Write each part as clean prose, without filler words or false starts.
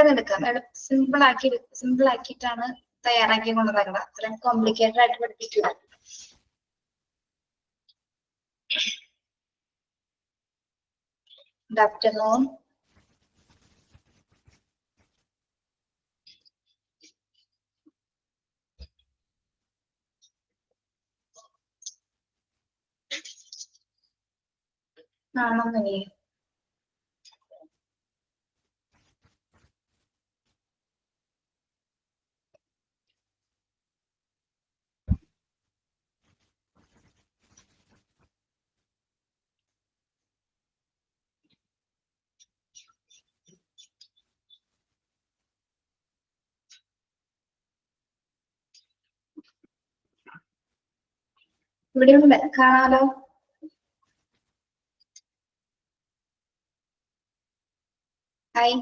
പെട്ടെന്ന് എടുക്കാം. സിമ്പിൾ ആക്കിയിട്ടാണ് തയ്യാറാക്കി കൊണ്ടുവരുന്നത്. അത്രയും കോംപ്ലിക്കേറ്റഡ് ആയിട്ട് പഠിപ്പിക്കുക. Good afternoon. ആണെന്നല്ലേ? ഇവിടെ ഉണ്ട്, കാണാലോ. ഹായ്.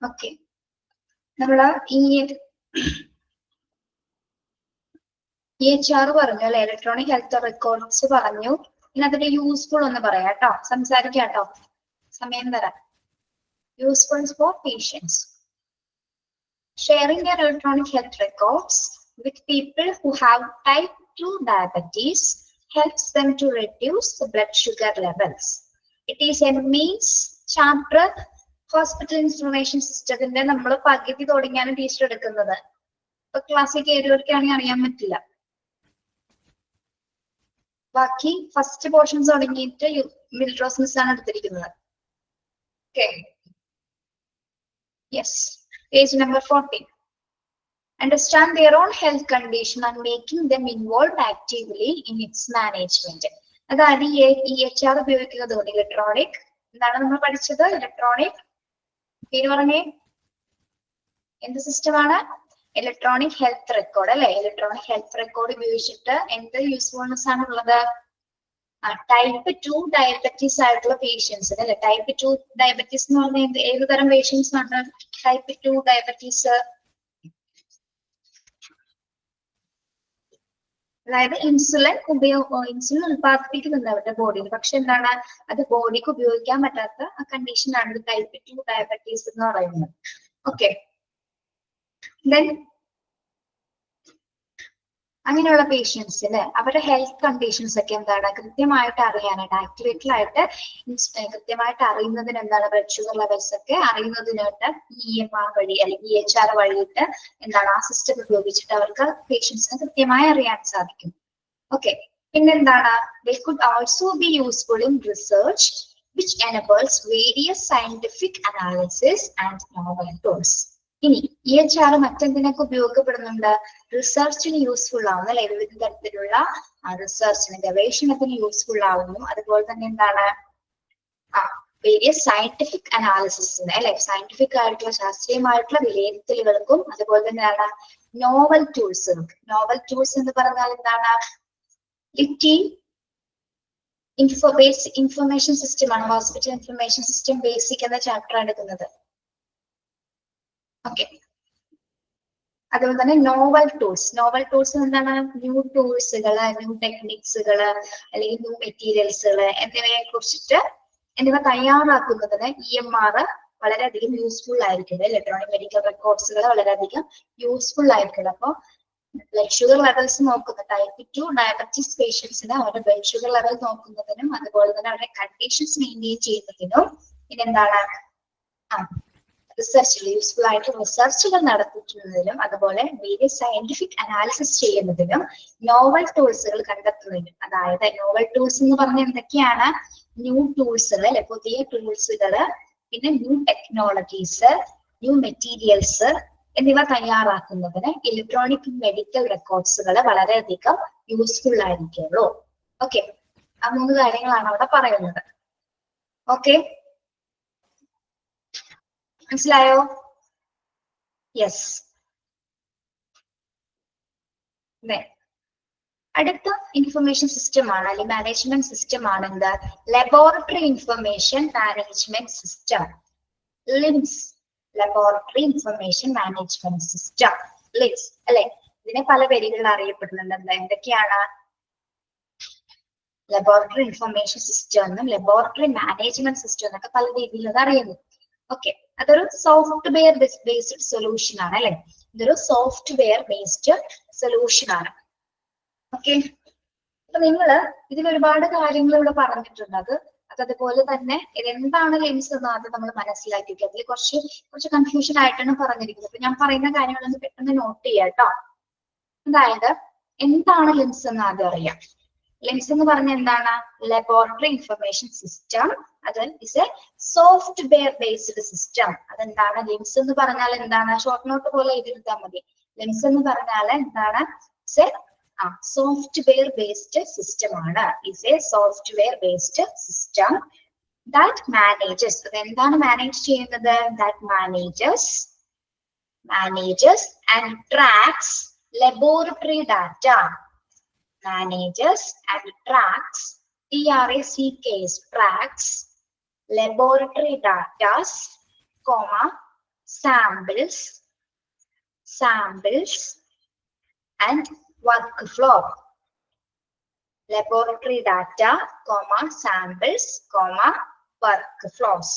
ഓക്കെ, നമ്മള് EHR പറഞ്ഞു അല്ലെ, ഇലക്ട്രോണിക് ഹെൽത്ത് റെക്കോർഡ്സ് പറഞ്ഞു. ഇനി അതിന്റെ യൂസ്ഫുൾ ഒന്ന് പറയാം കേട്ടോ, സംസാരിക്കാം കേട്ടോ, സമയം തരാം. Useful for patients. Sharing their electronic health records with people who have type 2 diabetes helps them to reduce the blood sugar levels. It is a means chapter hospital information system. നമ്മൾ പകുതി തുടങ്ങിയാണ് ടീച്ചർ എടുക്കുന്നത്. ഇപ്പൊ ക്ലാസ്സിൽ കയറിയവർക്കാണെങ്കിൽ അറിയാൻ പറ്റില്ല. ബാക്കി first portions തുടങ്ങിയിട്ട് മിൽട്രോസ് മിസ് ആണ് എടുത്തിരിക്കുന്നത്. Okay, yes. Page number 14. Understand their own health condition and making them involved actively in its management. അതായത് EHR ഉപയോഗിക്കുന്നത് ഇലക്ട്രോണിക്, എന്താണ് നമ്മൾ പഠിച്ചത്? ഇലക്ട്രോണിക് പേര് പറഞ്ഞേ, എന്ത് സിസ്റ്റമാണ്? ഇലക്ട്രോണിക് ഹെൽത്ത് റെക്കോർഡ് അല്ലെ. ഇലക്ട്രോണിക് ഹെൽത്ത് റെക്കോർഡ് ഉപയോഗിച്ചിട്ട് എന്ത് യൂസ്ഫുൾനെസ് ആണ് ഉള്ളത്? ടൈപ്പ് 2 ഡയബറ്റീസ് ആയിട്ടുള്ള പേഷ്യൻസിന് അല്ലെ. ടൈപ്പ് 2 ഡയബറ്റീസ് എന്ന് പറഞ്ഞാൽ ഏത് തരം പേഷ്യൻസ് ആണ് ടൈപ്പ് 2 ഡയബറ്റീസ്? അതായത് ഇൻസുലിൻ ഉത്പാദിപ്പിക്കുന്നുണ്ട് അവരുടെ ബോഡിയിൽ, പക്ഷെ എന്താണ്, അത് ബോഡിക്ക് ഉപയോഗിക്കാൻ പറ്റാത്ത കണ്ടീഷനാണ് ടൈപ്പ് 2 ഡയബറ്റീസ് എന്ന് പറയുന്നത്. ഓക്കെ, ദെൻ അങ്ങനെയുള്ള പേഷ്യൻസിന് അവരുടെ ഹെൽത്ത് കണ്ടീഷൻസ് ഒക്കെ എന്താണ് കൃത്യമായിട്ട് അറിയാനായിട്ട്, ആക്യുറേറ്റ് ആയിട്ട് കൃത്യമായിട്ട് അറിയുന്നതിന് എന്താണ് ബ്ലഡ് ഷുഗർ ലെവൽസ് ഒക്കെ അറിയുന്നതിനായിട്ട് EMR വഴി അല്ലെങ്കിൽ EHR വഴിയിട്ട് എന്താണ് ആ സിസ്റ്റം ഉപയോഗിച്ചിട്ട് അവർക്ക് പേഷ്യൻസിന് കൃത്യമായി അറിയാൻ സാധിക്കും. ഓക്കെ, പിന്നെന്താണ്, they could also be useful in research which enables various scientific analysis and novel tools. ഇനി EHR മറ്റെന്തിനൊക്കെ ഉപയോഗപ്പെടുന്നുണ്ട്? റിസർച്ചിന് യൂസ്ഫുൾ ആവുന്നു അല്ലെ. വിവിധ തരത്തിലുള്ള റിസർച്ചിന്, ഗവേഷണത്തിന് യൂസ്ഫുൾ ആവുന്നു. അതുപോലെ തന്നെ എന്താണ്, വേരിയസ് സയന്റിഫിക് അനാലിസിസിന് അല്ലെ, സയന്റിഫിക് ആയിട്ടുള്ള ശാസ്ത്രീയമായിട്ടുള്ള വിലയിരുത്തലുകൾക്കും അതുപോലെ തന്നെയാണ് നോവൽ ടൂൾസുകൾക്ക്. നോവൽ ടൂൾസ് എന്ന് പറഞ്ഞാൽ എന്താണ്? ഇൻഫർമേഷൻ സിസ്റ്റം ആണ്. ഹോസ്പിറ്റൽ ഇൻഫർമേഷൻ സിസ്റ്റം ബേസിക് എന്ന ചാപ്റ്റർ എടുക്കുന്നത്. ഓക്കെ, അതുപോലെ തന്നെ നോവൽ ടൂൾസ് എന്താണ്? ന്യൂ ടൂൾസുകള്, ന്യൂ ടെക്നിക്സുകള് അല്ലെങ്കിൽ ന്യൂ മെറ്റീരിയൽസുകള് എന്നിവ തയ്യാറാക്കുന്നതിന് EMR വളരെയധികം യൂസ്ഫുൾ ആയിരിക്കും. ഇലക്ട്രോണിക് മെഡിക്കൽ റെക്കോർഡ്സുകൾ വളരെയധികം യൂസ്ഫുൾ ആയിരിക്കും. അപ്പോൾ ബ്ലഡ് ഷുഗർ ലെവൽസ് നോക്കുന്ന ടൈപ്പ് 2 ഡയബറ്റീസ് പേഷ്യൻസിന് അവരുടെ ബ്ലഡ് ഷുഗർ ലെവൽ നോക്കുന്നതിനും അതുപോലെ തന്നെ അവരുടെ കണ്ടീഷൻസ് മെയിൻറ്റെയിൻ ചെയ്യുന്നതിനും പിന്നെന്താണ് റിസർച്ചിൽ യൂസ്ഫുൾ ആയിട്ട് റിസർച്ചുകൾ നടത്തുന്നതിനും അതുപോലെ വേരിയസ് സയന്റിഫിക് അനാലിസിസ് ചെയ്യുന്നതിനും നോവൽ ടൂൾസുകൾ കണ്ടെത്തുന്നതിനും. അതായത് നോവൽ ടൂൾസ് എന്ന് പറഞ്ഞാൽ എന്തൊക്കെയാണ്? ന്യൂ ടൂൾസുകൾ അല്ലെ, പുതിയ ടൂൾസുകള്, പിന്നെ ന്യൂ ടെക്നോളജീസ്, ന്യൂ മെറ്റീരിയൽസ് എന്നിവ തയ്യാറാക്കുന്നതിന് ഇലക്ട്രോണിക് മെഡിക്കൽ റെക്കോർഡ്സുകൾ വളരെയധികം യൂസ്ഫുൾ ആയിരിക്കുള്ളൂ. ഓക്കെ, ആ 3 കാര്യങ്ങളാണ് അവിടെ പറയുന്നത്. ഓക്കെ, മനസ്സിലായോ? യെസ്. അടുത്ത ഇൻഫർമേഷൻ സിസ്റ്റം ആണ് അല്ലെങ്കിൽ മാനേജ്മെന്റ് സിസ്റ്റം ആണ് എന്ത്? Laboratory information management system, LIMS, laboratory information management system. Limbs അല്ലെ. ഇതിനെ പല പേരുകളിൽ അറിയപ്പെടുന്നുണ്ട്. എന്തൊക്കെയാണ്? ലബോറട്ടറി ഇൻഫർമേഷൻ സിസ്റ്റം എന്നും ലബോറട്ടറി മാനേജ്മെന്റ് സിസ്റ്റം എന്നൊക്കെ പല രീതിയിൽ അത് അറിയുന്നു. ഓക്കെ, അതൊരു സോഫ്റ്റ്വെയർ ബേസ്ഡ് സൊല്യൂഷൻ ആണ് അല്ലെ. ഇതൊരു സോഫ്റ്റ്വെയർ ബേസ്ഡ് സൊല്യൂഷൻ ആണ്. ഓക്കെ, അപ്പൊ നിങ്ങള് ഇതിൽ ഒരുപാട് കാര്യങ്ങൾ ഇവിടെ പറഞ്ഞിട്ടുണ്ട്. അതുപോലെ തന്നെ എന്താണ് ലെൻസ് എന്ന് ആദ്യം നമ്മൾ മനസ്സിലാക്കിയിരിക്കുക. അതിൽ കുറച്ച് കൺഫ്യൂഷൻ ആയിട്ടാണ് പറഞ്ഞിരിക്കുന്നത്. അപ്പൊ ഞാൻ പറയുന്ന കാര്യങ്ങളൊന്ന് പെട്ടെന്ന് നോട്ട് ചെയ്യാം കേട്ടോ. അതായത് എന്താണ് ലെൻസ് എന്ന് ആദ്യം അറിയാം. ലെൻസ് എന്ന് പറഞ്ഞ എന്താണ്? Laboratory information system. അത് is a software based system. അതെന്താണ്? ലെൻസ് എന്ന് പറഞ്ഞാൽ എന്താണ്? ഷോർട്ട് നോട്ട് പോലെ എഴുതിയെടുത്താൽ മതി. ലെൻസ് എന്ന് പറഞ്ഞാൽ എന്താണ്? Is a software based system ആണ്. Is a software based system that manages. അതെന്താണ് മാനേജ് ചെയ്യുന്നത്? That manages and tracks laboratory data. Manages and tracks, tracks laboratory data, comma, samples and workflow. Laboratory data, comma, samples, comma, workflows.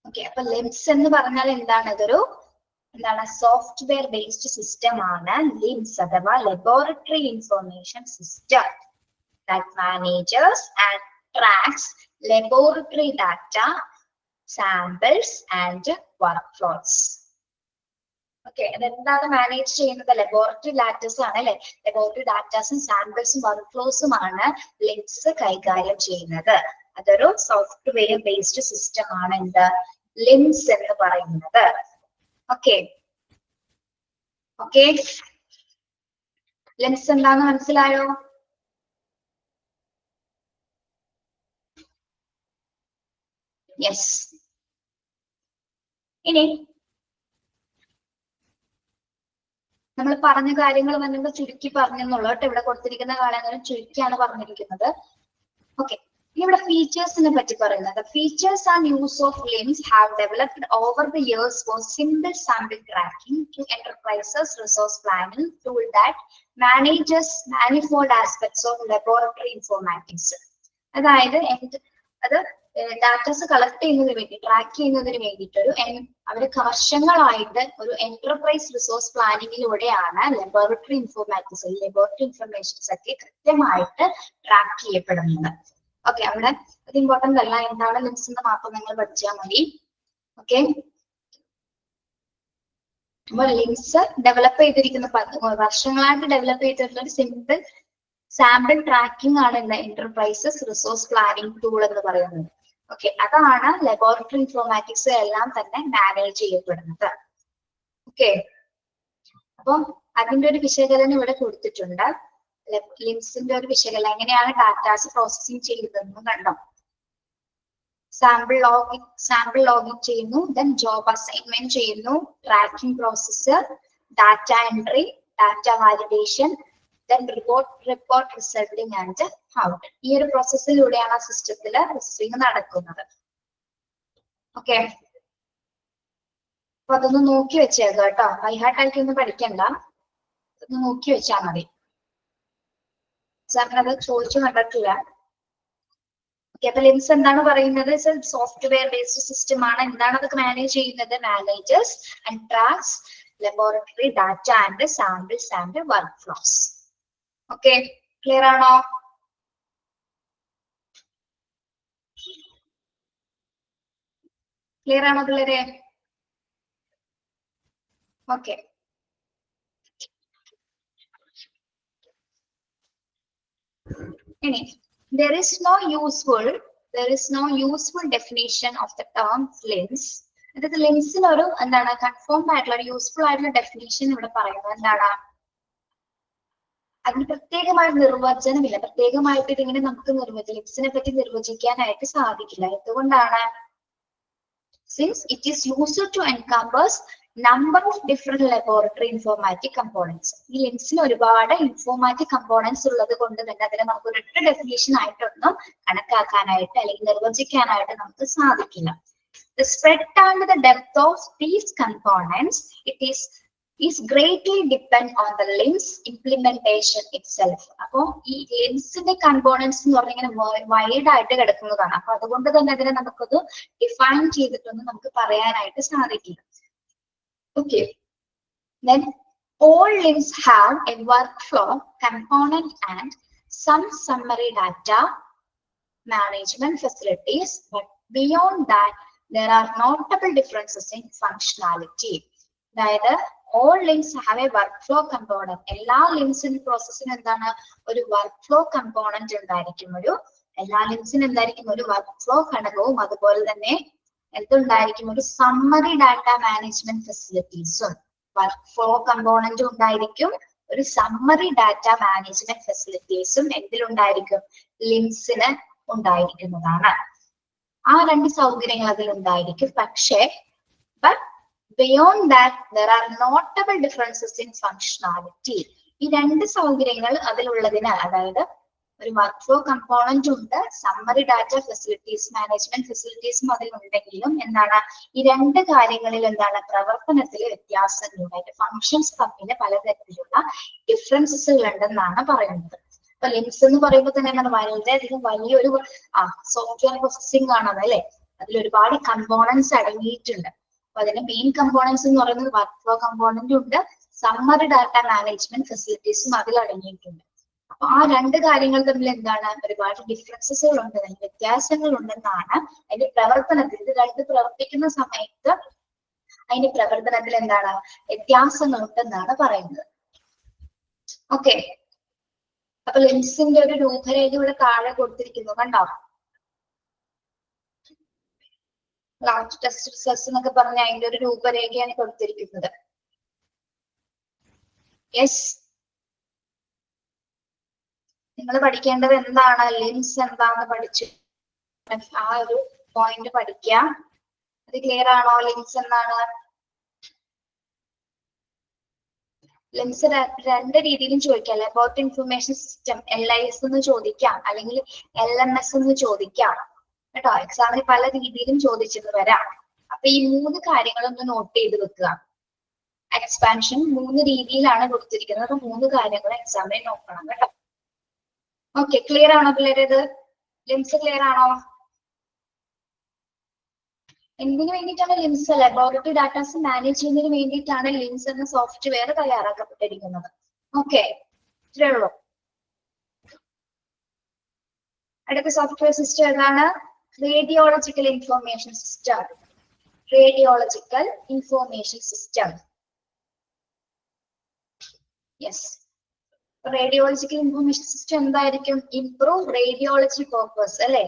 Okay, അപ്പൊ lens എന്ന് പറഞ്ഞാൽ എന്താണ്? ഇതൊരു software based system ആണ് LIMS അഥവാ laboratory information system that manages and tracks laboratory data, samples and workflows. Okay, അതെന്താണ് manage ചെയ്യുന്നത്? Laboratory datas ആണ് അല്ലെ. ലബോറട്ടറി ഡാറ്റാസും സാമ്പിൾസും വർക്ക് ഫ്ലോസും ആണ് ലിംസ് കൈകാര്യം ചെയ്യുന്നത്. അതൊരു സോഫ്റ്റ്വെയർ ബേസ്ഡ് സിസ്റ്റം ആണ് എന്ത്? ലിംസ് എന്ന് പറയുന്നത്. ഓക്കെ, ലെൻസ് എന്താന്ന് മനസ്സിലായോ? യെസ്. ഇനി നമ്മൾ പറഞ്ഞ കാര്യങ്ങൾ വന്നിട്ട് ചുരുക്കി പറഞ്ഞെന്നുള്ളൂ കേട്ടോ. ഇവിടെ കൊടുത്തിരിക്കുന്ന കാര്യങ്ങൾ ചുരുക്കിയാണ് പറഞ്ഞിരിക്കുന്നത്. ഓക്കെ, ഇവിടെ ഫീച്ചേഴ്സിനെ പറ്റി പറയുന്നത്. Features and use of LIMS have developed over the years for simple sample tracking to enterprises resource planning tool that manages manifold aspects of laboratory informatics. അതായത് അത് ഡാറ്റാസ് കളക്ട് ചെയ്യുന്നതിന് വേണ്ടി, ട്രാക്ക് ചെയ്യുന്നതിന് വേണ്ടിയിട്ട് അവർക്ക് വർഷങ്ങളായിട്ട് ഒരു എന്റർപ്രൈസ് റിസോഴ്സ് പ്ലാനിങ്ങിലൂടെയാണ് ലബോറട്ടറി ഇൻഫോർമാറ്റിക്സ്, ലബോറട്ടറി ഇൻഫർമേഷൻസ് ഒക്കെ കൃത്യമായിട്ട് ട്രാക്ക് ചെയ്യപ്പെടുന്നത്. ഓക്കെ, അവിടെ അത് ഇമ്പോർട്ടന്റ് അല്ല. എന്താണ് ലിംസ് എന്ന് മാത്രം നിങ്ങൾ പഠിച്ചാൽ മതി. ഓക്കെ, അപ്പൊ ലിംസ് ഡെവലപ്പ് ചെയ്തിരിക്കുന്ന വർഷങ്ങളായിട്ട് ഡെവലപ്പ് ചെയ്തിട്ടുള്ള ഒരു സിമ്പിൾ സാമ്പിൾ ട്രാക്കിംഗ് ആണ് എന്റർപ്രൈസസ് റിസോഴ്സ് പ്ലാനിംഗ് ടൂൾ എന്ന് പറയുന്നത്. ഓക്കെ, അതാണ് ലബോറട്ടറി ഇൻഫോർമാറ്റിക്സ് എല്ലാം തന്നെ മാനേജ് ചെയ്യപ്പെടുന്നത്. ഓക്കെ, അപ്പൊ അതിന്റെ ഒരു വിശകലനം ഇവിടെ കൊടുത്തിട്ടുണ്ട്. ലിംസിന്റെ ഒരു വിശകലനം, എങ്ങനെയാണ് ഡാറ്റാസ് പ്രോസസ്സിംഗ് ചെയ്യുന്നതെന്ന് കണ്ടോ. സാമ്പിൾ ലോഗിംഗ് ചെയ്യുന്നു, ദെൻ ജോബ് അസൈൻമെന്റ് ചെയ്യുന്നു, tracking process, data entry, data validation, then report resulting and out. ഈ ഒരു പ്രോസസ്സിലൂടെയാണ് ആ സിസ്റ്റത്തിൽ പ്രോസസ്സിംഗ് നടക്കുന്നത്. ഓക്കെ, അപ്പൊ അതൊന്ന് നോക്കി വെച്ചേക്കാം കേട്ടോ. ബൈഹാർട്ടായിട്ട് ഒന്നും പഠിക്കണ്ട, അതൊന്ന് നോക്കി വെച്ചാൽ മതി. സാറിന് അത് ചോദിച്ചു കണ്ടിട്ടില്ല. ഓക്കെ, അപ്പൊ ലിംസ് എന്താണ് പറയുന്നത്? സോഫ്റ്റ്വെയർ ബേസ്ഡ് സിസ്റ്റം ആണ്. എന്താണ് അതൊക്കെ മാനേജ് ചെയ്യുന്നത്? Managers and tracks laboratory data and samples and workflows. Okay, clear ആണോ? ക്ലിയർ ആണോ പിള്ളേരെ? ഓക്കെ, ഇനി there is no useful definition of the term lens. അതായത് ലെൻസിന് ഒരു എന്താണ് കൺഫേംഡ് ആയിട്ടുള്ള ഒരു യൂസ്ഫുൾ ആയിട്ടുള്ള ഡെഫിനേഷൻ ഇവിടെ പറയുന്നത് എന്താണ്? അതിന് പ്രത്യേകമായ നിർവചനമില്ല. പ്രത്യേകമായിട്ട് ഇതിങ്ങനെ നമുക്ക് ലെൻസിനെ പറ്റി നിർവചിക്കാനായിട്ട് സാധിക്കില്ല. എന്തുകൊണ്ടാണ്? Since it is used to encompass number of different laboratory informatic components. ഈ ലെൻസിന് ഒരുപാട് ഇൻഫോർമാറ്റിക് കമ്പോണൻസ് ഉള്ളത് കൊണ്ട് തന്നെ അതിനെ നമുക്ക് ഒരൊറ്റ ഡെഫിനേഷൻ ആയിട്ടൊന്നും കണക്കാക്കാനായിട്ട് അല്ലെങ്കിൽ നിർവചിക്കാനായിട്ട് നമുക്ക് സാധിക്കില്ല. The spread and the depth of these components is greatly depend on the LIMS implementation itself. അപ്പോൾ ഈ ലിംസിന്റെ കമ്പോണൻസ് എന്ന് പറഞ്ഞാൽ ഇങ്ങനെ വൈഡ് ആയിട്ട് കിടക്കുന്നതാണ്. അപ്പൊ അതുകൊണ്ട് തന്നെ അതിനെ നമുക്കത് ഡിഫൈൻ ചെയ്തിട്ടൊന്നും നമുക്ക് പറയാനായിട്ട് സാധിക്കില്ല. Okay. Then all LIMS have a workflow component and some summary data management facilities, but beyond that, there are notable differences in functionality. Neither all LIMS have a workflow component. എല്ലാ ലിംസിൻ പ്രോസസ്സിന് എന്താണ് ഒരു workflow component ഉണ്ടായിരിക്കും. എല്ലാ ലിംസിന് എന്തായിരിക്കും ഒരു workflow ഘടകവും അതുപോലെ തന്നെ എന്തുണ്ടായിരിക്കും ഒരു സമ്മറി ഡാറ്റ മാനേജ്മെന്റ് ഫെസിലിറ്റീസും. വർക്ക്ഫ്ലോ കമ്പോണന്റും ഉണ്ടായിരിക്കും, ഒരു സമ്മറി ഡാറ്റ മാനേജ്മെന്റ് ഫെസിലിറ്റീസും എന്തിലുണ്ടായിരിക്കും ലിംസിന് ഉണ്ടായിരിക്കുന്നതാണ്. ആ രണ്ട് സൗകര്യങ്ങൾ അതിൽ ഉണ്ടായിരിക്കും. പക്ഷേ beyond that there are notable differences in functionality. ഈ രണ്ട് സൗകര്യങ്ങൾ അതിലുള്ളതിനാൽ, അതായത് ഒരു വർക്ക്ഫ്ലോ കമ്പോണന്റ് ഉണ്ട്, സമ്മറി ഡാറ്റ ഫെസിലിറ്റീസ് മാനേജ്മെന്റ് ഫെസിലിറ്റീസും അതിലുണ്ടെങ്കിലും എന്താണ് ഈ രണ്ട് കാര്യങ്ങളിൽ എന്താണ് പ്രവർത്തനത്തിൽ വ്യത്യാസങ്ങളുണ്ട്. ഫങ്ഷൻസ് തമ്മിൽ പലതരത്തിലുള്ള ഡിഫറൻസസുകൾ ഉണ്ടെന്നാണ് പറയുന്നത്. അപ്പൊ ലിംസ് എന്ന് പറയുമ്പോൾ തന്നെ എന്താണ് വളരെയധികം വലിയൊരു സോഫ്റ്റ്വെയർ പ്രോസസ്സിംഗ് ആണ് അതല്ലേ. അതിൽ ഒരുപാട് കമ്പോണൻസ് അടങ്ങിയിട്ടുണ്ട്. അപ്പൊ അതിന്റെ മെയിൻ കമ്പോണൻസ് എന്ന് പറയുന്നത് വർക്ക്ഫ്ലോ കമ്പോണന്റ് ഉണ്ട്, സമ്മറി ഡാറ്റ മാനേജ്മെന്റ് ഫെസിലിറ്റീസും അതിൽ അടങ്ങിയിട്ടുണ്ട്. അപ്പൊ ആ രണ്ട് കാര്യങ്ങൾ തമ്മിൽ എന്താണ് ഒരുപാട് ഡിഫറൻസസുകൾ ഉണ്ട്, വ്യത്യാസങ്ങൾ ഉണ്ടെന്നാണ് അതിന്റെ പ്രവർത്തനത്തിൽ. ഇത് രണ്ട് പ്രവർത്തിക്കുന്ന സമയത്ത് അതിന്റെ പ്രവർത്തനത്തിൽ എന്താണ് വ്യത്യാസങ്ങൾ ഉണ്ടെന്നാണ് പറയുന്നത്. ഓക്കെ, അപ്പൊ ലിംസിന്റെ ഒരു രൂപരേഖ ഇവിടെ താഴെ കൊടുത്തിരിക്കുന്നു, കണ്ടോ? ലാർജ് ടെസ്റ്റ് റിസൾട്ട്സ് എന്നൊക്കെ പറഞ്ഞ അതിന്റെ ഒരു രൂപരേഖയാണ് കൊടുത്തിരിക്കുന്നത്. യെസ്, നിങ്ങൾ പഠിക്കേണ്ടത് എന്താണ് ലിംസ് എന്താന്ന് പഠിച്ചു ആ ഒരു പോയിന്റ് പഠിക്കുക. അത് ക്ലിയർ ആണോ? ലിംസ് എന്താണ്? ലിംസ് രണ്ട് രീതിയിലും ചോദിക്കാം. ലബോറട്ടറി ഇൻഫർമേഷൻ സിസ്റ്റം LIS എന്ന് ചോദിക്കാം, അല്ലെങ്കിൽ LMS എന്ന് ചോദിക്കാം കേട്ടോ. എക്സാമിന് പല രീതിയിലും ചോദിച്ചെന്ന് വരാം. അപ്പൊ ഈ മൂന്ന് കാര്യങ്ങളൊന്ന് നോട്ട് ചെയ്ത് വെക്കുക. എക്സ്പാൻഷൻ 3 രീതിയിലാണ് കൊടുത്തിരിക്കുന്നത്. അപ്പൊ 3 കാര്യങ്ങൾ എക്സാമിന് നോക്കണം കേട്ടോ. ഓക്കെ, ക്ലിയർ ആണോ പിള്ളേര്? ഇത് ലിംസ് ക്ലിയർ ആണോ? എന്തിനു വേണ്ടിയിട്ടാണ് ലിംസ്? ലബോറട്ടറി ഡാറ്റാസ് മാനേജ് ചെയ്യുന്നതിന് വേണ്ടിയിട്ടാണ് ലിംസ് എന്ന സോഫ്റ്റ്വെയർ തയ്യാറാക്കപ്പെട്ടിരിക്കുന്നത്. ഓക്കെ, ഇത്രേ ഉള്ളൂ. അടുത്ത സോഫ്റ്റ്വെയർ സിസ്റ്റം ഏതാണ്? Radiological information system. Radiological information system. Yes, radiological information system എന്തായിരിക്കും? ഇംപ്രൂവ് റേഡിയോളജി പർപ്പസ് അല്ലെ.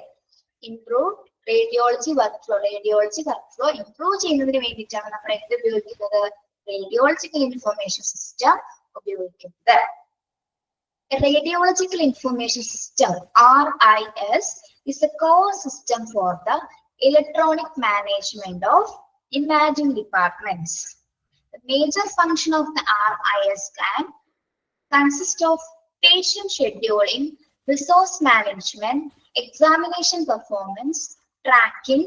Improve radiology workflow. Radiology workflow improve ചെയ്യുന്നതിന് വേണ്ടിയിട്ടാണ് നമ്മൾ എന്ത് ഉപയോഗിക്കുന്നത്? റേഡിയോളജിക്കൽ ഇൻഫർമേഷൻ സിസ്റ്റം ഉപയോഗിക്കുന്നത്. Radiological Information System RIS is a core system for the electronic management of imaging departments. The major function of the RIS can consist of patient scheduling, resource management, examination performance, tracking,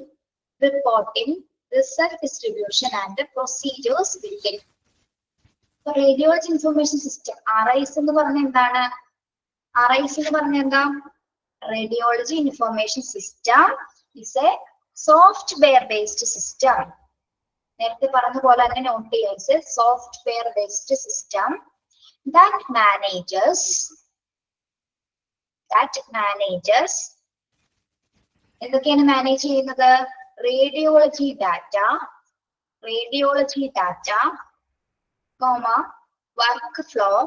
reporting, result distribution, and procedures building. Radiology information system RIS എന്ന് പറഞ്ഞ എന്താണ്? RIS എന്ന് പറഞ്ഞ എന്താ? Radiology information system is a software based system. നേരത്തെ പറഞ്ഞ പോലെ തന്നെ നോട്ട് ചെയ്യുക. It's A software based system that manages എന്തൊക്കെയാണ് മാനേജ് ചെയ്യുന്നത്? Radiology data comma workflow,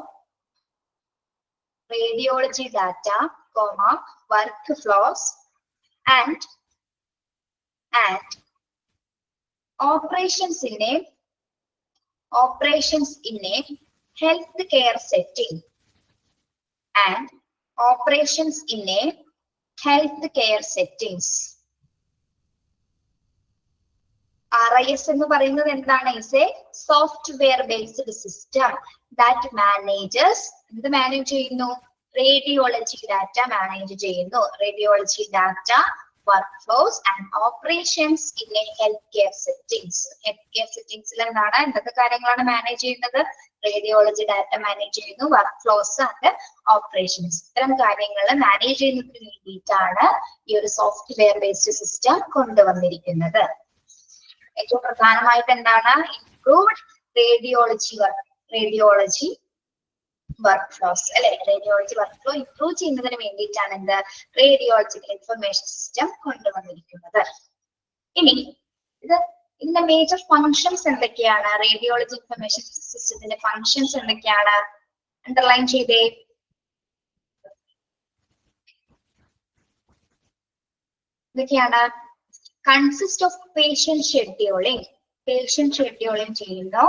radiology data, comma workflows, and operations in a healthcare setting, and operations in a healthcare settings. RIS എന്ന് പറയുന്നത് എന്താണ്? Is a software based system that manages. എന്ത് manage ചെയ്യുന്നു? Radiology data manage ചെയ്യുന്നു. Radiology data workflows and operations in a healthcare settings. Healthcare settings എന്താണ് എന്തൊക്കെ കാര്യങ്ങളാണ് manage ചെയ്യുന്നത്? റേഡിയോളജി ഡാറ്റ മാനേജ് ചെയ്യുന്നു, വർക്ക്ഫ്ലോസ് ആൻഡ് ഓപ്പറേഷൻസ്. ഇത്തരം കാര്യങ്ങൾ മാനേജ് ചെയ്യുന്നതിന് വേണ്ടിയിട്ടാണ് ഈ ഒരു സോഫ്റ്റ്വെയർ ബേസ്ഡ് സിസ്റ്റം കൊണ്ടുവന്നിരിക്കുന്നത്. ഏറ്റവും പ്രധാനമായിട്ട് എന്താണ്? ഇംപ്രൂവ്ഡ് റേഡിയോളജി വർക്ക്ഫ്ലോസ് അല്ലെ, റേഡിയോളജി വർക്ക്ഫ്ലോ ഇംപ്രൂവ് ചെയ്യുന്നതിന് വേണ്ടിയിട്ടാണ് എന്ത് റേഡിയോളജിക്കൽ ഇൻഫർമേഷൻ സിസ്റ്റം കൊണ്ടുവന്നിരിക്കുന്നത്. ഇനി ഇതിന്റെ മേജർ ഫങ്ഷൻസ് എന്തൊക്കെയാണ്? റേഡിയോളജി ഇൻഫർമേഷൻ സിസ്റ്റത്തിന്റെ ഫങ്ഷൻസ് എന്തൊക്കെയാണ്? അണ്ടർലൈൻ ചെയ്തേ. എന്തൊക്കെയാണ്? കൺസിസ്റ്റ് ഓഫ് പേഷ്യന്റ് ഷെഡ്യൂളിംഗ് ചെയ്യുന്നു,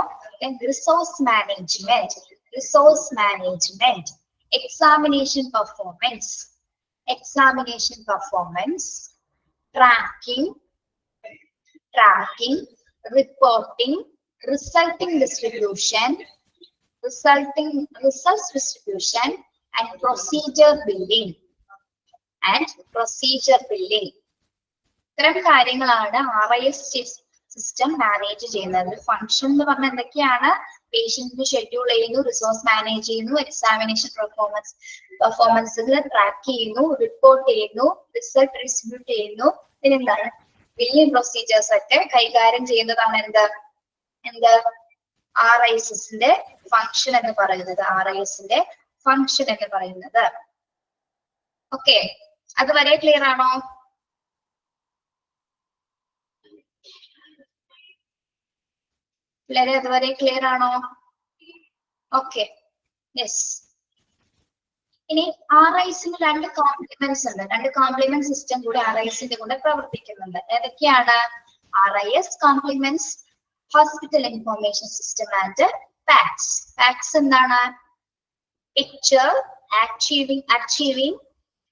resource management, examination performance, tracking, reporting, results distribution, and procedure billing. ഇത്തരം കാര്യങ്ങളാണ് RIS സിസ്റ്റം മാനേജ് ചെയ്യുന്നത്. ഫംഗ്ഷൻ എന്ന് പറഞ്ഞാൽ എന്തൊക്കെയാണ്? പേഷ്യന്റിന് ഷെഡ്യൂൾ ചെയ്യുന്നു, റിസോഴ്സ് മാനേജ് ചെയ്യുന്നു, എക്സാമിനേഷൻ പെർഫോമൻസുകൾ ട്രാക്ക് ചെയ്യുന്നു, റിപ്പോർട്ട് ചെയ്യുന്നു, റിസൾട്ട് ഡിസ്ട്രിബ്യൂട്ട് ചെയ്യുന്നു. പിന്നെന്താണ്? ബില്ലിംഗ് പ്രൊസീജിയേഴ്സ് ഒക്കെ കൈകാര്യം ചെയ്യുന്നതാണ് എന്ത് RISന്റെ ഫംഗ്ഷൻ എന്ന് പറയുന്നത്. ഓക്കെ, അതുവരെ ക്ലിയർ ആണോ? അതുവരെ ക്ലിയർ ആണോ? Okay, yes. ഇനി RISന് രണ്ട് കോംപ്ലിമെന്റ്സ് ഉണ്ട്. രണ്ട് കോംപ്ലിമെന്റ് സിസ്റ്റം കൂടി RISന്റെ കൂടെ പ്രവർത്തിക്കുന്നുണ്ട്. ഏതൊക്കെയാണ്? RIS compliments hospital information system and PACS. PACS എന്താണ്? Picture achieving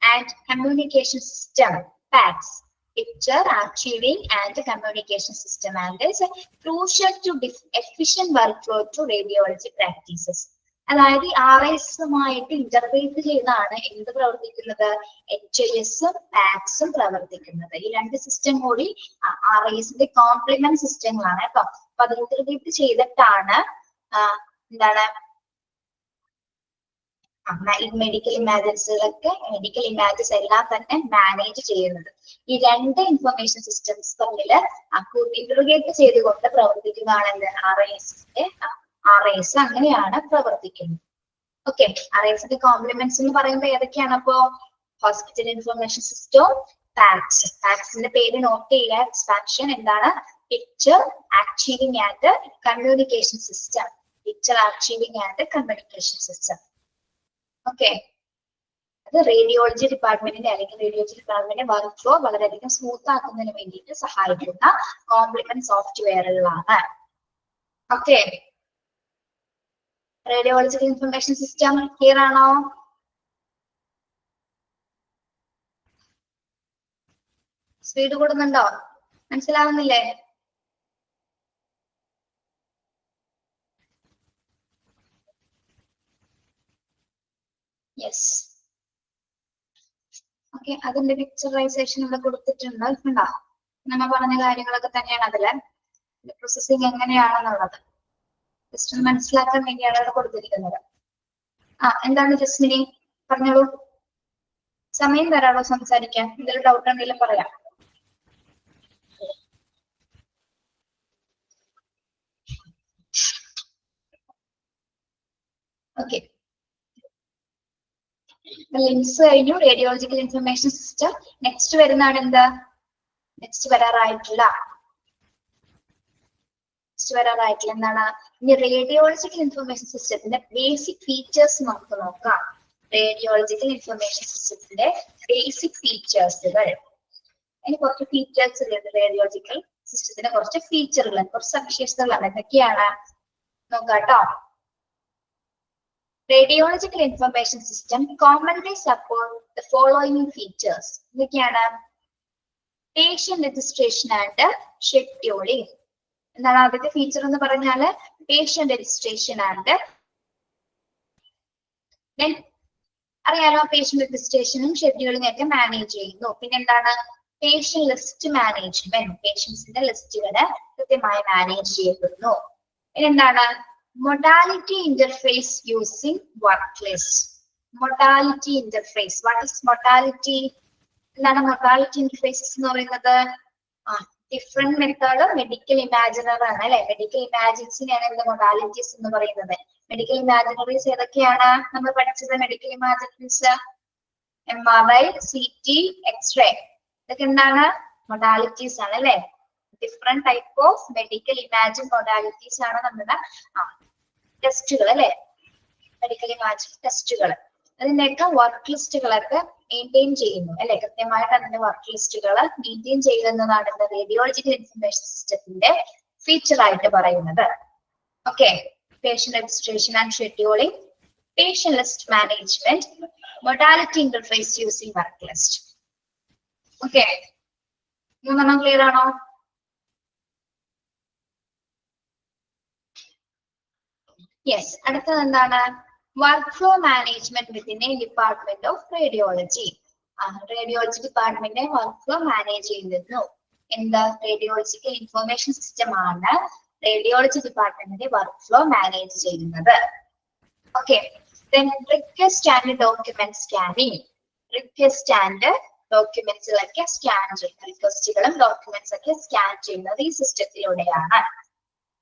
and communication system. PACS picture archiving and communication system and is crucial to efficient workflow to radiology practices. അതായത് RISുമായിട്ട് interface ചെയ്താണ് എന്ത് പ്രവർത്തിക്കുന്നത്? HISഉം PACSഉം പ്രവർത്തിക്കുന്നത്. ഈ രണ്ട് സിസ്റ്റം കൂടി RISന്റെ കോംപ്ലിമെന്റ് സിസ്റ്റങ്ങളാണ് കേട്ടോ. അപ്പൊ അത് ഇന്റർഫേസ് ചെയ്തിട്ടാണ് എന്താണ് മെഡിക്കൽ ഇമേജസ് എല്ലാം തന്നെ മാനേജ് ചെയ്യുന്നത്. ഈ രണ്ട് ഇൻഫർമേഷൻ സിസ്റ്റംസ് തമ്മിൽ ഇന്റർഗ്രേറ്റ് ചെയ്തുകൊണ്ട് പ്രവർത്തിക്കുന്നതാണ് RIS. അങ്ങനെയാണ് പ്രവർത്തിക്കുന്നത്. ഓക്കെ, RISന്റെ കോംപ്ലിമെന്റ്സ് എന്ന് പറയുമ്പോൾ ഏതൊക്കെയാണ്? അപ്പോ ഹോസ്പിറ്റൽ ഇൻഫർമേഷൻ സിസ്റ്റവും പാക്സിന്റെ പേര് നോട്ട് ചെയ്യുക. എക്സ്പാൻഷൻ എന്താണ്? Picture archiving and communication system. Okay, അത് റേഡിയോളജി ഡിപ്പാർട്ട്മെന്റിന്റെ വർക്ക് ഫ്ലോ വളരെയധികം സ്മൂത്ത് ആക്കുന്നതിന് വേണ്ടിയിട്ട് സഹായിക്കുന്ന കോംപ്ലിമെന്റ് സോഫ്റ്റ്വെയറുകളാണ്. Okay, radiological information system clear ആണോ? സ്പീഡ് കൂടുന്നുണ്ടോ? മനസ്സിലാവുന്നില്ലേ? യെസ്. ഓക്കെ, അതിന്റെ പിക്ചറൈസേഷൻ ഇവിടെ കൊടുത്തിട്ടുണ്ട്. ഉണ്ടോ? നമ്മ പറഞ്ഞ കാര്യങ്ങളൊക്കെ തന്നെയാണ് അതില്. പ്രോസസ്സിംഗ് എങ്ങനെയാണെന്നുള്ളത് ജസ്റ്റ് മനസ്സിലാക്കാൻ വേണ്ടിയാണ് ഇവിടെ കൊടുത്തിരിക്കുന്നത്. എന്താണ് ജസ്മിനി പറഞ്ഞോളൂ. സമയം തരാമോ സംസാരിക്കാൻ? എന്തെങ്കിലും ഡൗട്ട് ഉണ്ടെങ്കിലും പറയാം. ഓക്കെ, ലിങ്ക്സ് കഴിഞ്ഞു. Radiological information system. നെക്സ്റ്റ് വരുന്നതാണ് എന്താ? നെക്സ്റ്റ് വരാറായിട്ടില്ല. എന്താണ്? ഇനി റേഡിയോളജിക്കൽ ഇൻഫർമേഷൻ സിസ്റ്റത്തിന്റെ ബേസിക് ഫീച്ചേഴ്സ് നമുക്ക് നോക്കാം. റേഡിയോളജിക്കൽ ഇൻഫർമേഷൻ സിസ്റ്റത്തിന്റെ ബേസിക് ഫീച്ചേഴ്സുകൾ. ഇനി കുറച്ച് ഫീച്ചേഴ്സ് ഉള്ളത് റേഡിയോളജിക്കൽ സിസ്റ്റത്തിന്റെ കുറച്ച് ഫീച്ചറുകൾ, കുറച്ച് സവിശേഷതകളാണ്. എന്തൊക്കെയാണ് നോക്കാട്ടോ. Radiological information system commonly support the following features. എന്തൊക്കെയാണ്? Patient registration and scheduling. എന്താണ് ആദ്യത്തെ ഫീച്ചർ എന്ന് പറഞ്ഞാല്? പേഷ്യന്റ് രജിസ്ട്രേഷൻ ആൻഡ് അറിയാലോ, പേഷ്യന്റ് രജിസ്ട്രേഷനും ഷെഡ്യൂളിംഗ് ഒക്കെ മാനേജ് ചെയ്യുന്നു. പിന്നെ എന്താണ്? പേഷ്യന്റ് ലിസ്റ്റ് മാനേജ്മെന്റ്, പേഷ്യൻസിന്റെ ലിസ്റ്റുകള് കൃത്യമായി മാനേജ് ചെയ്യപ്പെടുന്നു. എന്താണ് modality interface using work list. Modality interface, what is modality? എന്താണ് മൊഡാലിറ്റി ഇന്റർഫേസസ് എന്ന് പറയുന്നത്? ഡിഫറെന്റ് മെത്തേഡ് മെഡിക്കൽ ഇമാജിനർ ആണ് അല്ലെ. മെഡിക്കൽ ഇമാജിൻസിനെയാണ് എന്ത് മൊഡാലിറ്റീസ് എന്ന് പറയുന്നത്. മെഡിക്കൽ ഇമാജിനറീസ് ഏതൊക്കെയാണ് നമ്മൾ പഠിച്ചത്? Medical imaginaries MRI, CT, X-ray, ഇതൊക്കെ എന്താണ് മൊഡാലിറ്റീസ് ആണ് അല്ലെ. Different type of medical imagine modalities ആണ് നമ്മുടെ ടെസ്റ്റുകൾ അല്ലെ, മെഡിക്കൽ ഇമാജിൻ ടെസ്റ്റുകൾ. അതിന്റെയൊക്കെ വർക്ക് ലിസ്റ്റുകളൊക്കെ മെയിൻറ്റെയിൻ ചെയ്യുന്നു അല്ലെ. കൃത്യമായിട്ട് അതിന്റെ വർക്ക് ലിസ്റ്റുകൾ മെയിൻറ്റെയിൻ ചെയ്യുന്നതാണ് റേഡിയോളജിക്കൽ ഇൻഫർമേഷൻ സിസ്റ്റത്തിന്റെ ഫീച്ചർ ആയിട്ട് പറയുന്നത്. Okay, patient registration and scheduling, patient list management, modality interface using work list. Okay, മൂന്നെണ്ണം ക്ലിയർ ആണോ? യെസ്. അടുത്തത് എന്താണ്? Work flow management within a department of radiology. Radiology department work flow manage ചെയ്യുന്നു. എന്താ? Radiological information system ആണ് radiology ഡിപ്പാർട്ട്മെന്റിന്റെ work flow manage ചെയ്യുന്നത്. Okay, request and document scanning. Request and ഡോക്യുമെന്റ്സിലൊക്കെ സ്കാൻ ചെയ്യുന്നത്, റിക്വസ്റ്റുകളും ഡോക്യുമെന്റ്സ് ഒക്കെ സ്കാൻ ചെയ്യുന്നത് ഈ സിസ്റ്റത്തിലൂടെയാണ്.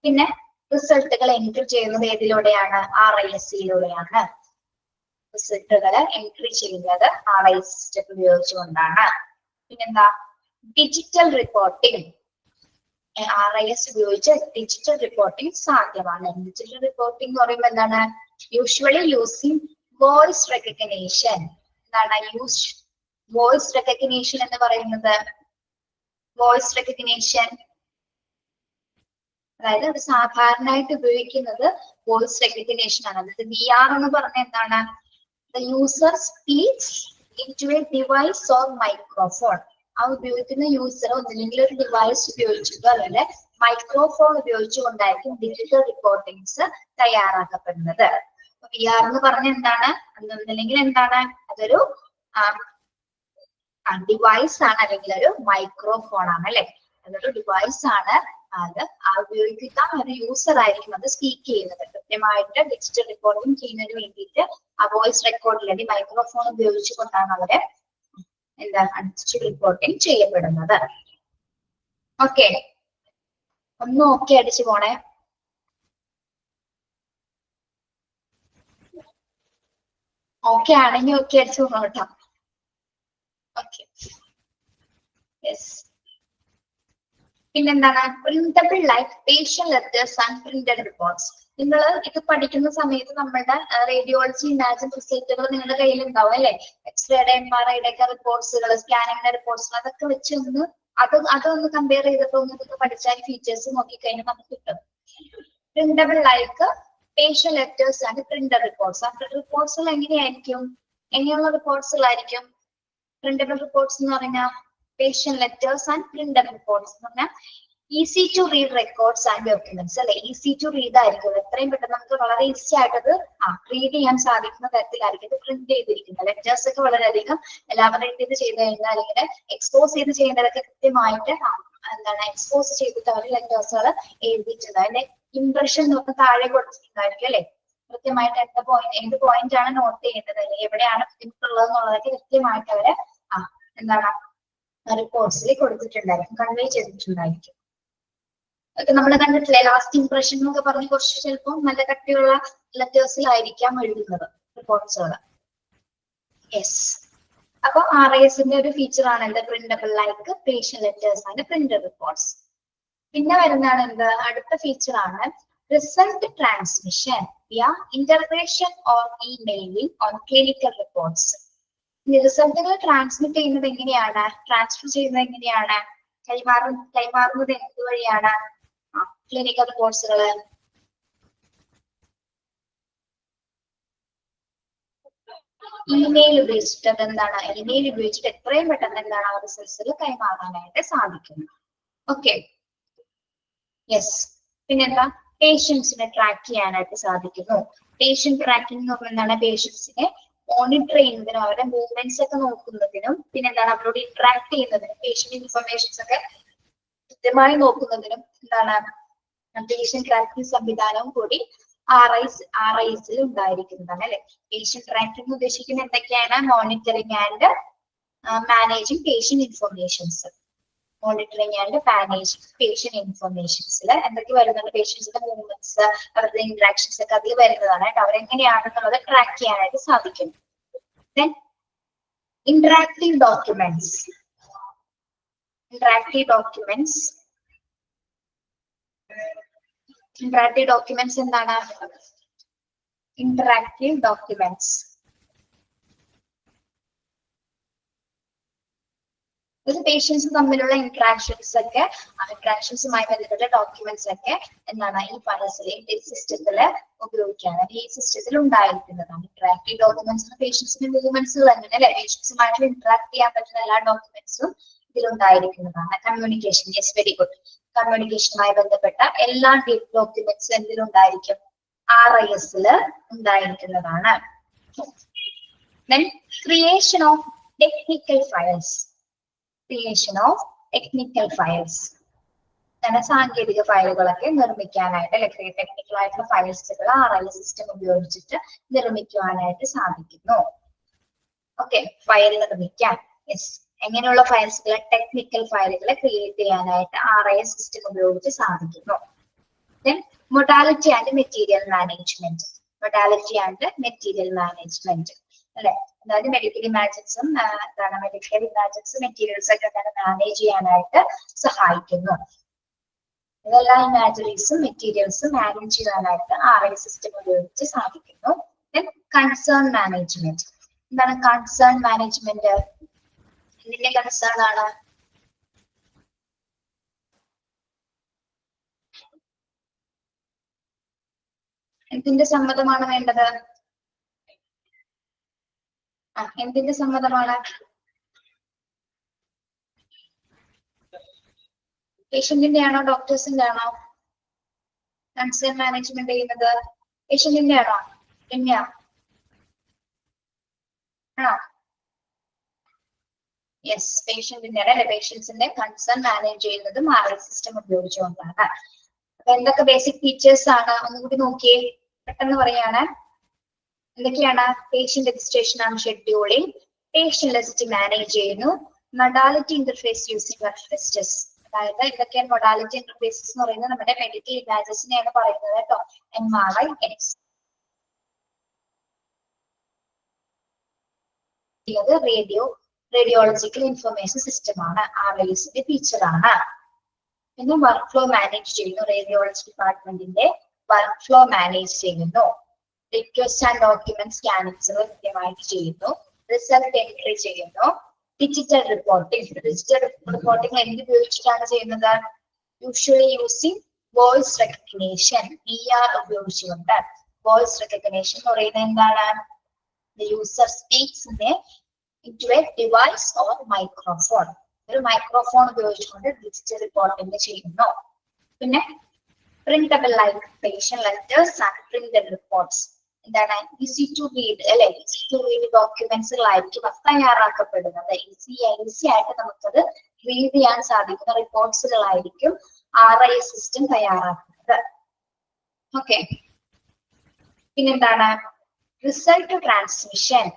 പിന്നെ റിസൾട്ടുകൾ എൻട്രി ചെയ്യുന്നത് ഏതിലൂടെയാണ്? RIS-യിലൂടെയാണ്. റിസൾട്ടുകൾ എൻട്രി ചെയ്യുന്നത് RIS സിസ്റ്റം ഉപയോഗിച്ചുകൊണ്ടാണ്. പിന്നെന്താ? Digital reporting. RIS ഉപയോഗിച്ച് ഡിജിറ്റൽ റിപ്പോർട്ടിംഗ് സാധ്യമാണ്. ഡിജിറ്റൽ റിപ്പോർട്ടിംഗ് എന്ന് പറയുമ്പോൾ എന്താണ്? Usually using voice recognition. എന്താണ് വോയിസ് റെക്കഗ്നേഷൻ എന്ന് പറയുന്നത്? വോയിസ് റെക്കഗ്നേഷൻ അതായത് അത് സാധാരണയായിട്ട് ഉപയോഗിക്കുന്നത് വോയിസ് റെക്കഗ്നേഷൻ ആണ്. അതായത് VR എന്ന് പറഞ്ഞ എന്താണ്? The user speaks into a device or microphone. ആ ഉപയോഗിക്കുന്ന യൂസർ ഒന്നില്ലെങ്കിൽ ഒരു ഡിവൈസ് ഉപയോഗിച്ചിട്ടോ അല്ലെങ്കിൽ മൈക്രോഫോൺ ഉപയോഗിച്ചുകൊണ്ടായിരിക്കും ഡിജിറ്റൽ റിപ്പോർട്ടിങ്സ് തയ്യാറാക്കപ്പെടുന്നത്. VR എന്ന് പറഞ്ഞ എന്താണ്? അതൊന്നില്ലെങ്കിൽ എന്താണ്? അതൊരു ഡിവൈസ് ആണ് അല്ലെങ്കിൽ ഒരു മൈക്രോഫോൺ ആണ് അല്ലെ. അതൊരു ഡിവൈസ് ആണ്. അത് ഉപയോഗിക്കുന്ന ഒരു യൂസർ ആയിരിക്കും അത് സ്പീക്ക് ചെയ്യുന്നത്. കൃത്യമായിട്ട് ഡിജിറ്റൽ റിപ്പോർട്ടിംഗ് ചെയ്യുന്നതിന് വേണ്ടിയിട്ട് ആ വോയിസ് റെക്കോർഡ് അല്ലെങ്കിൽ മൈക്രോഫോൺ ഉപയോഗിച്ചുകൊണ്ടാണ് അവരെ ഡിജിറ്റൽ റിപ്പോർട്ടിംഗ് ചെയ്യപ്പെടുന്നത്. ഓക്കെ, ഒന്ന് ഓക്കെ അടിച്ചു പോണേ. ഓക്കെ ആണെങ്കിൽ ഓക്കെ അടിച്ചു പോകണം കേട്ടോ. Okay, yes. പിന്നെന്താണ്? Printable like patient letters and printed reports. നിങ്ങൾ ഇത് പഠിക്കുന്ന സമയത്ത് നമ്മളുടെ റേഡിയോളജി ഇമാജിൻ റിസൾട്ടുകൾ നിങ്ങളുടെ കയ്യിൽ ഉണ്ടാവും അല്ലെ. എക്സ്റേയുടെ MRIയുടെ ഒക്കെ റിപ്പോർട്ട്സുകൾ, സ്കാനിങ്ങിന്റെ റിപ്പോർട്ട്സുകൾ, അതൊക്കെ വെച്ച് ഒന്ന് അതൊന്ന് കമ്പയർ ചെയ്തിട്ട് ഒന്ന് ഇതൊക്കെ പഠിച്ചാൽ ഫീച്ചേഴ്സ് നോക്കിക്കഴിഞ്ഞാൽ നമുക്ക് കിട്ടും. Printable like patient letters and printed reports. ആ റിപ്പോർട്ട്സുകൾ എങ്ങനെയായിരിക്കും? എങ്ങനെയുള്ള റിപ്പോർട്ട്സുകളായിരിക്കും പ്രിന്റബിൾ റിപ്പോർട്ട്സ് എന്ന് പറഞ്ഞാൽ? Patient letters and printed reports എന്ന് പറഞ്ഞാൽ easy to read records and documents അല്ലെ. ഈസി ടു റീഡ് ആയിരിക്കും. എത്രയും പെട്ടെന്ന് നമുക്ക് വളരെ ഈസി ആയിട്ടത് റീഡ് ചെയ്യാൻ സാധിക്കുന്ന തരത്തിലായിരിക്കും ഇത് പ്രിന്റ് ചെയ്തിരിക്കുന്നത്. ലെറ്റേഴ്സ് ഒക്കെ വളരെയധികം എലാബറേറ്റ് ചെയ്ത് ചെയ്ത് കഴിഞ്ഞാൽ അല്ലെങ്കിൽ എക്സ്പോസ് ചെയ്ത് ചെയ്യുന്നതൊക്കെ കൃത്യമായിട്ട് എന്താണ് എക്സ്പോസ് ചെയ്തിട്ട് അവർ ലെറ്റേഴ്സുകൾ എഴുതിയിട്ടുണ്ട്. അതിന്റെ ഇംപ്രഷൻ നമുക്ക് താഴെ കൊടുത്തിട്ടുണ്ടായിരിക്കും അല്ലെ. കൃത്യമായിട്ട് എന്ത് പോയിന്റ് ആണ് നോട്ട് ചെയ്യേണ്ടത് അല്ലെങ്കിൽ എവിടെയാണ് ബുദ്ധിമുട്ടുള്ളത് എന്നുള്ളതൊക്കെ കൃത്യമായിട്ട് അവര് എന്താണ് റിപ്പോർട്ട്സിൽ കൊടുത്തിട്ടുണ്ടായിരിക്കും, കൺവേ ചെയ്തിട്ടുണ്ടായിരിക്കും. ഒക്കെ നമ്മൾ കണ്ടിട്ടില്ലേ ലാസ്റ്റ് ഇംപ്രഷൻ എന്നൊക്കെ പറഞ്ഞ് കുറച്ച് ചിലപ്പോൾ നല്ല കട്ടിയുള്ള ലെറ്റേഴ്സിലായിരിക്കാം എഴുതുന്നത് റിപ്പോർട്ട്സുകൾ. യെസ്. അപ്പൊ RISന്റെ ഒരു ഫീച്ചർ ആണ് എന്ത്? Printable like patient letters and printed reports. പിന്നെ വരുന്നതാണ് എന്ത്? അടുത്ത ഫീച്ചർ ആണ് result transmission via interpretation or emailing on clinical reports. റിസൾട്ടുകൾ ട്രാൻസ്മിറ്റ് ചെയ്യുന്നത് എങ്ങനെയാണ്? ട്രാൻസ്ഫർ ചെയ്യുന്നത് എങ്ങനെയാണ്? കൈമാറുന്നത് എന്ത് വഴിയാണ്? ക്ലിനിക്കൽ റിപ്പോർട്ട്സുകൾ ഇമെയിൽ ഉപയോഗിച്ചിട്ട് എന്താണ്? ഇമെയിൽ ഉപയോഗിച്ചിട്ട് എത്രയും പെട്ടെന്ന് എന്താണ് ആ റിസൾട്ട്സുകൾ കൈമാറാനായിട്ട് സാധിക്കുന്നു. Okay, yes. പിന്നെന്താ? പേഷ്യൻസിനെ ട്രാക്ക് ചെയ്യാനായിട്ട് സാധിക്കുന്നു. പേഷ്യന്റ് ട്രാക്കിംഗ് എന്ന് പറഞ്ഞാൽ പേഷ്യൻസിനെ മോണിറ്റർ ചെയ്യുന്നതിനും അവരുടെ മൂവ്മെന്റ്സ് ഒക്കെ നോക്കുന്നതിനും പിന്നെ എന്താണ് അവരോട് ഇന്ററാക്ട് ചെയ്യുന്നതിനും പേഷ്യന്റ് ഇൻഫർമേഷൻസ് ഒക്കെ കൃത്യമായി നോക്കുന്നതിനും എന്താണ് പേഷ്യന്റ് ട്രാക്കിംഗ് സംവിധാനവും കൂടി RIS ഉണ്ടായിരിക്കുന്നതാണ് അല്ലെ. പേഷ്യന്റ് ട്രാക്കിംഗ് ഉദ്ദേശിക്കുന്നത് എന്തൊക്കെയാണ്? Monitoring and managing patient informations. Monitoring and managing patient ഇൻഫർമേഷൻസിൽ എന്തൊക്കെ വരുന്നുണ്ട്? പേഷ്യൻസിന്റെ മൂവ്മെന്റ്സ്, അവരുടെ ഇന്ററാക്ഷൻസ് ഒക്കെ അതിൽ വരുന്നതാണ്. അവരെങ്ങനെയാണെന്നുള്ളത് ട്രാക്ക് ചെയ്യാനായിട്ട് സാധിക്കും. Then interactive documents. Interactive documents എന്താണ്? Interactive documents പേഷ്യൻസ് തമ്മിലുള്ള ഇന്ററാക്ഷൻസുമായി ബന്ധപ്പെട്ട ഡോക്യുമെന്റ്സ് ഒക്കെ എന്താണ് ഈ ഫയൽസിലെ സിസ്റ്റത്തില് ഉപയോഗിക്കാനാണ് ഈ സിസ്റ്റത്തിൽ ഉണ്ടായിരിക്കുന്നതാണ്. ഇന്ററാക്റ്റീവ് ഡോക്യുമെന്റ്സ് പേഷ്യൻസിന്റെ മൂവ്മെന്റ്സ് തന്നെ അല്ലെ, പേഷ്യൻസുമായിട്ട് ഇന്ററാക്ട് ചെയ്യാൻ പറ്റുന്ന എല്ലാ ഡോക്യുമെന്റ്സും ഇതിലുണ്ടായിരിക്കുന്നതാണ്. Communication, yes, very good. കമ്മ്യൂണിക്കേഷനുമായി ബന്ധപ്പെട്ട എല്ലാ ഡോക്യുമെന്റ്സും എന്തിലുണ്ടായിരിക്കും? RIS ഉണ്ടായിരിക്കുന്നതാണ്. Then creation of technical files. Creation of technical files. സാങ്കേതിക ഫയലുകളൊക്കെ നിർമ്മിക്കാനായിട്ട് അല്ലെങ്കിൽ ടെക്നിക്കൽ ആയിട്ടുള്ള ഫയൽസുകൾ RIS സിസ്റ്റം ഉപയോഗിച്ചിട്ട് നിർമ്മിക്കുവാനായിട്ട് സാധിക്കുന്നു. ഓക്കെ, ഫയൽ നിർമ്മിക്കാൻ. യെസ്, എങ്ങനെയുള്ള ഫയൽസുകൾ? ടെക്നിക്കൽ ഫയലുകളെ ക്രിയേറ്റ് ചെയ്യാനായിട്ട് RIS സിസ്റ്റം ഉപയോഗിച്ച് സാധിക്കുന്നു. Then modality and material management. Modality and material management അല്ലെ, അതായത് മെഡിക്കൽ ഇമാജിൻസും മെഡിക്കൽ ഇമാജിൻസും മെറ്റീരിയൽസ് ഒക്കെ തന്നെ മാനേജ് ചെയ്യാനായിട്ട് സഹായിക്കുന്നു. ഇതെല്ലാ ഇമാജറീസും മെറ്റീരിയൽസും മാനേജ് ചെയ്യാനായിട്ട് RIS സിസ്റ്റം ഉപയോഗിച്ച് സാധിക്കുന്നു. Concern management. എന്താണ് കൺസേൺ മാനേജ്മെന്റ്? ഇതിന്റെ കൺസേൺ ആണ് എന്തിന്റെ സമ്മതമാണ് വേണ്ടത്? എന്തിന്റെ സമ്മതമാണ്? പേഷ്യന്റിന്റെ ആണോ ഡോക്ടേഴ്സിന്റെ ആണോ കൺസേൺ മാനേജ്മെന്റ് ചെയ്യുന്നത്? പേഷ്യന്റിന്റെ ആണോ? എങ്ങനെയാ ആണോ? യെസ്, പേഷ്യന്റിന്റെ അല്ലെ. പേഷ്യൻസിന്റെ കൺസേൺ മാനേജ് ചെയ്യുന്നതും RIS സിസ്റ്റം ഉപയോഗിച്ചുകൊണ്ടാണ്. അപ്പൊ എന്തൊക്കെ ബേസിക് ഫീച്ചേഴ്സ് ആണ് ഒന്നുകൂടി നോക്കിയേ, പെട്ടെന്ന് പറയാണ്. എന്തൊക്കെയാണ്? Patient registration and scheduling, patient list manage ചെയ്യുന്നു, മൊഡാലിറ്റി ഇന്റർഫേസ് യൂസിംഗ് വെർസ്റ്റസ്. അതായത് ഇതൊക്കെയാണ് മൊഡാലിറ്റി ഇന്റർഫേസസ് എന്ന് പറയുന്നത്. നമ്മുടെ മെഡിക്കൽ ഇമാജസിനെയാണ് പറയുന്നത് കേട്ടോ. MRI, റേഡിയോളജിക്കൽ ഇൻഫർമേഷൻ സിസ്റ്റം ആണ്, RISന്റെ ഫീച്ചർ ആണ്. പിന്നെ വർക്ക് ഫ്ലോ മാനേജ് ചെയ്യുന്നു, റേഡിയോളജി ഡിപ്പാർട്ട്മെന്റിന്റെ വർക്ക് ഫ്ലോ മാനേജ് ചെയ്യുന്നു. റിക്വസ്റ്റ് ആൻഡ് ഡോക്യുമെന്റ് സ്കാനിങ്സ് കൃത്യമായിട്ട് ചെയ്യുന്നു. റിസൾട്ട് എൻട്രി ചെയ്യുന്നു. Digital reporting. ഡിജിറ്റൽ റിപ്പോർട്ടിംഗ് എന്ത് ഉപയോഗിച്ചിട്ടാണ് ചെയ്യുന്നത്? Usually using voice recognition, VR ഉപയോഗിച്ചുകൊണ്ട്. വോയിസ് റെക്കഗ്നീഷൻ എന്ന് പറയുന്നത് എന്താണ്? The user speaks into a device or microphone. ഒരു മൈക്രോഫോൺ ഉപയോഗിച്ചുകൊണ്ട് ഡിജിറ്റൽ റിപ്പോർട്ടിംഗ് ചെയ്യുന്നു. പിന്നെ printable like patient letters and printed reports. എന്താണ്? ഈസി ടു റീഡ് അല്ലെ, ഈസി ടു റീഡ് ഡോക്യുമെന്റ്സുകളായിരിക്കും തയ്യാറാക്കപ്പെടുന്നത്. ഈസി ആയിട്ട് നമുക്കത് റീഡ് ചെയ്യാൻ സാധിക്കുന്ന റിപ്പോർട്ട്സുകളായിരിക്കും RIS സിസ്റ്റം തയ്യാറാക്കുന്നത്. ഓക്കെ, പിന്നെന്താണ്? Result transmission,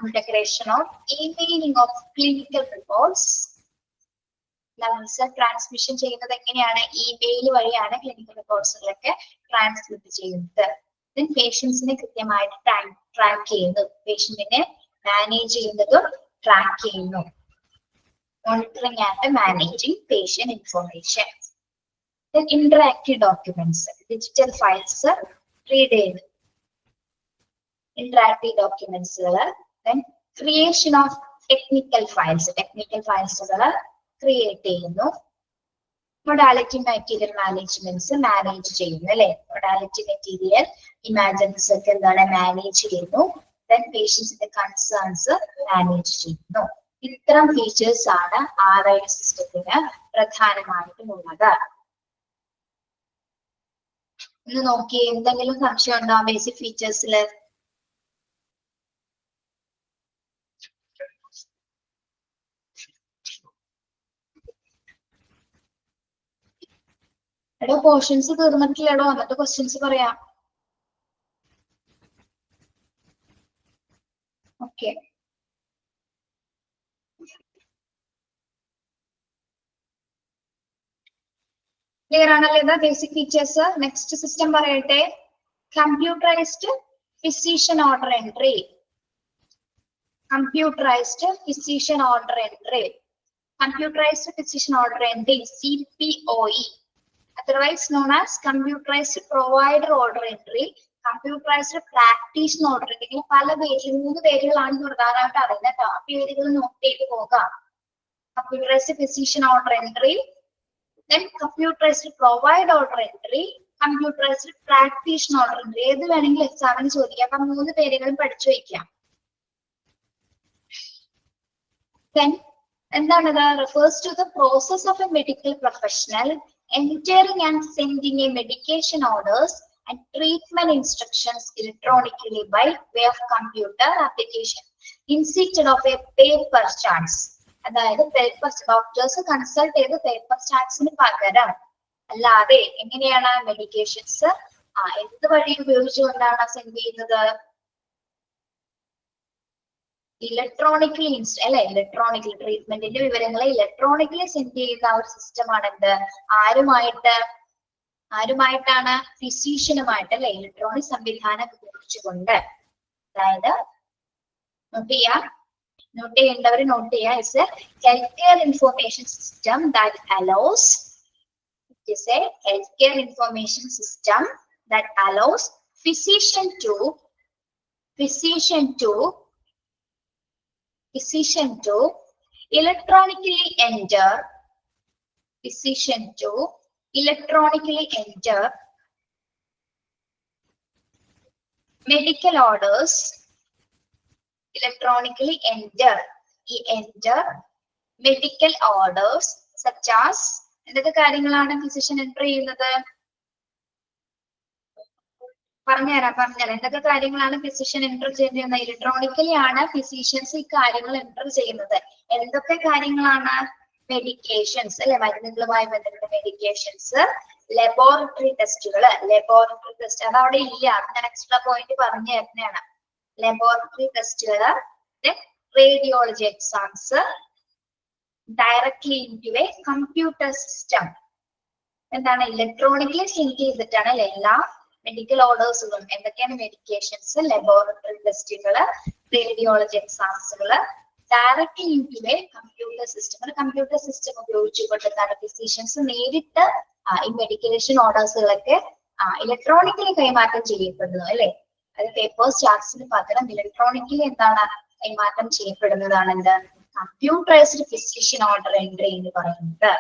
integration of emailing of clinical reports. Result transmission ചെയ്യുന്നത് എങ്ങനെയാണ്? ഇമെയിൽ വഴിയാണ് ക്ലിനിക്കൽ റിപ്പോർട്ട്സുകളൊക്കെ ട്രാൻസ്മിറ്റ് ചെയ്യുന്നത്. ദെൻ പേഷ്യൻസിനെ കൃത്യമായിട്ട് ട്രാക്ക് ചെയ്യുന്നു, പേഷ്യന്റിനെ മാനേജ് ചെയ്യുന്നതും ട്രാക്ക് ചെയ്യുന്നു. Monitoring and managing patient information. Then interactive documents, digital files read ചെയ്യുന്നു. ഇന്ററാക്റ്റീവ് ഡോക്യുമെന്റ്സുകൾ. ദെൻ ക്രിയേഷൻ ഓഫ് ടെക്നിക്കൽ ഫയൽസുകൾ ക്രിയേറ്റ് ചെയ്യുന്നു. മൊഡാലിറ്റി മെറ്റീരിയൽ മാനേജ്മെന്റ്സ് മാനേജ് ചെയ്യുന്നു അല്ലെ. മൊഡാലിറ്റി മെറ്റീരിയൽ ഇമാജിൻസ് ഒക്കെ എന്താണ്? മാനേജ് ചെയ്യുന്നു. ദെൻ പേഷ്യൻസിന്റെ കൺസേൺസ് മാനേജ് ചെയ്യുന്നു. ഇത്തരം ഫീച്ചേഴ്സ് ആണ് RIS സിസ്റ്റത്തിന് പ്രധാനമായിട്ടും ഉള്ളത്. ഒന്ന് നോക്കിയേ, എന്തെങ്കിലും സംശയം ഉണ്ടോ ബേസിക് ഫീച്ചേഴ്സിൽ? എടോ പോർഷൻസ് തീർന്നിട്ടില്ലടോ, എന്നിട്ട് ക്വസ്റ്റ്യൻസ് പറയാം. ഓക്കെ, ക്ലിയർ ആണല്ലോ ഇത് ബേസിക് ഫീച്ചേഴ്സ്. നെക്സ്റ്റ് സിസ്റ്റം പറയട്ടെ, computerised physician order entry. Computerized physician order entry. Computerized physician order entry, CPOE, otherwise known as computerized provider order entry, computerized practitioner order entry. പല പേരിൽ 3 പേരുകളാണ് പ്രധാനമായിട്ട് അറിയുന്നത് കേട്ടോ. ആ പേരുകൾ നോട്ട് ചെയ്ത് പോകാം. Computerized physician order entry, then computerized provider order entry, computerized practitioner order entry. ഏത് വേണമെങ്കിലും എക്സാമിന് ചോദിക്കാം. അപ്പം 3 പേരുകളും പഠിച്ചു വയ്ക്കാം. Then, എന്താണ് refers to the process of a medical professional entering and sending a medication orders and treatment instructions electronically by way of computer application instead of a paper charts. അതായത് പേപ്പർ ഡോക്ടേഴ്സ് കൺസൾട്ട് ചെയ്ത് paper ചാർട്ട്സിന് പകരം അല്ലാതെ എങ്ങനെയാണ് medications എന്ത് വഴി ഉപയോഗിച്ചുകൊണ്ടാണ് send ചെയ്യുന്നത്? Electronically അല്ലെ, ഇലക്ട്രോണിക്കലി ട്രീറ്റ്മെന്റിന്റെ വിവരങ്ങളെ ഇലക്ട്രോണിക്കലി സെൻഡ് ചെയ്യുന്ന ഒരു സിസ്റ്റം ആണ് എന്ത്? ആരുമായിട്ടാണ്? ഫിസിഷ്യനുമായിട്ട് അല്ലെ, ഇലക്ട്രോണിക് സംവിധാനം ഉപയോഗിച്ചുകൊണ്ട്. അതായത് നോട്ട് ചെയ്യേണ്ടവർ നോട്ട് ചെയ്യുക. It's A health care information system that allows physician to electronically enter medical orders, medical orders such as എന്തൊക്കെ കാര്യങ്ങളാണ് ഫിസിഷ്യൻ എൻറ്റർ ചെയ്യുന്നത്? പറഞ്ഞുതരാം. എന്തൊക്കെ കാര്യങ്ങളാണ് ഫിസിഷ്യൻ എൻറ്റർ ചെയ്യുന്നത്? ഇലക്ട്രോണിക്കലി ആണ് ഫിസിഷ്യൻസ് ഈ കാര്യങ്ങൾ എൻറ്റർ ചെയ്യുന്നത്. എന്തൊക്കെ കാര്യങ്ങളാണ്? മെഡിക്കേഷൻസ് അല്ലെ, മരുന്നുകളുമായി ബന്ധപ്പെട്ട മെഡിക്കേഷൻസ്, ലബോറട്ടറി ടെസ്റ്റുകൾ. ലബോറട്ടറി ടെസ്റ്റ് അത് അവിടെ ഇല്ല, ഞാൻ എക്സ്ട്രാ പോയിന്റ് പറഞ്ഞു തരുന്നതാണ്. ലബോറട്ടറി ടെസ്റ്റുകൾ, radiology exams, directly into a computer system. എന്താണ്? ഇലക്ട്രോണിക്കലി സെൻഡ് ചെയ്തിട്ടാണ് അല്ലെ എല്ലാ മെഡിക്കൽ ഓർഡേഴ്സുകളും. എന്തൊക്കെയാണ്? മെഡിക്കേഷൻസ്, ലബോറട്ടറി ടെസ്റ്റുകൾ, റേഡിയോളജി എക്സാംസുകൾ, directly into a computer system. Computer system ഉപയോഗിച്ചുകൊണ്ടാണ് ഫിസിഷ്യൻസ് നേരിട്ട് ഈ മെഡിക്കേഷൻ ഓർഡേഴ്സുകളൊക്കെ ഇലക്ട്രോണിക്കലി കൈമാറ്റം ചെയ്യപ്പെടുന്നത് അല്ലെ. അത് പേപ്പേഴ്സ് ചാർട്ട്സിന് പകരം ഇലക്ട്രോണിക്കലി എന്താണ് കൈമാറ്റം ചെയ്യപ്പെടുന്നതാണ് എന്ത്? കമ്പ്യൂട്ടറൈസ്ഡ് ഫിസിഷ്യൻ ഓർഡർ എൻട്രി എന്ന് പറയുന്നത്.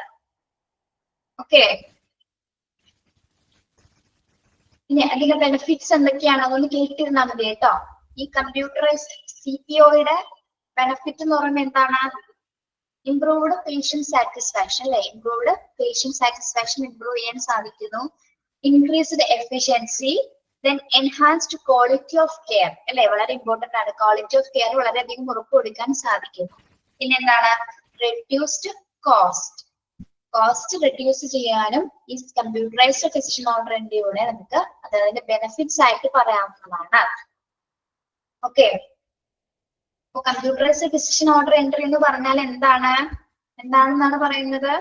ഓക്കെ, ഇനി അതിന്റെ ബെനിഫിറ്റ്സ് എന്തൊക്കെയാണ് അതൊന്ന് കേട്ടിരുന്നാൽ മതി കേട്ടോ. ഈ കമ്പ്യൂട്ടറൈസ്ഡ് CPOയുടെ ബെനിഫിറ്റ് എന്ന് പറയുമ്പോൾ എന്താണ്? ഇംപ്രൂവ്ഡ് പേഷ്യന്റ് സാറ്റിസ്ഫാക്ഷൻ അല്ലെ, ഇംപ്രൂവ്ഡ് പേഷ്യന്റ് സാറ്റിസ്ഫാക്ഷൻ ഇംപ്രൂവ് ചെയ്യാൻ സാധിക്കുന്നു. Increased efficiency, then enhanced quality of care അല്ലെ, വളരെ ഇമ്പോർട്ടന്റ് ആണ്. ക്വാളിറ്റി ഓഫ് കെയർ വളരെയധികം ഉറപ്പ് കൊടുക്കാൻ സാധിക്കുന്നു. പിന്നെ എന്താണ്? റെഡ്യൂസ്ഡ് കോസ്റ്റ് റെഡ്യൂസ് ചെയ്യാനും ഈ കമ്പ്യൂട്ടറൈസ്ഡ് ഫിസിഷ്യൻ ഓർഡർ എൻട്രിയോടെ നമുക്ക് അതിന്റെ ബെനിഫിറ്റ്സ് ആയിട്ട് പറയാവുന്നതാണ്. ഓക്കെ, അപ്പൊ കമ്പ്യൂട്ടറൈസ്ഡ് ഫിസിഷ്യൻ ഓർഡർ എൻട്രി എന്ന് പറഞ്ഞാൽ എന്താണെന്നാണ് പറയുന്നത്?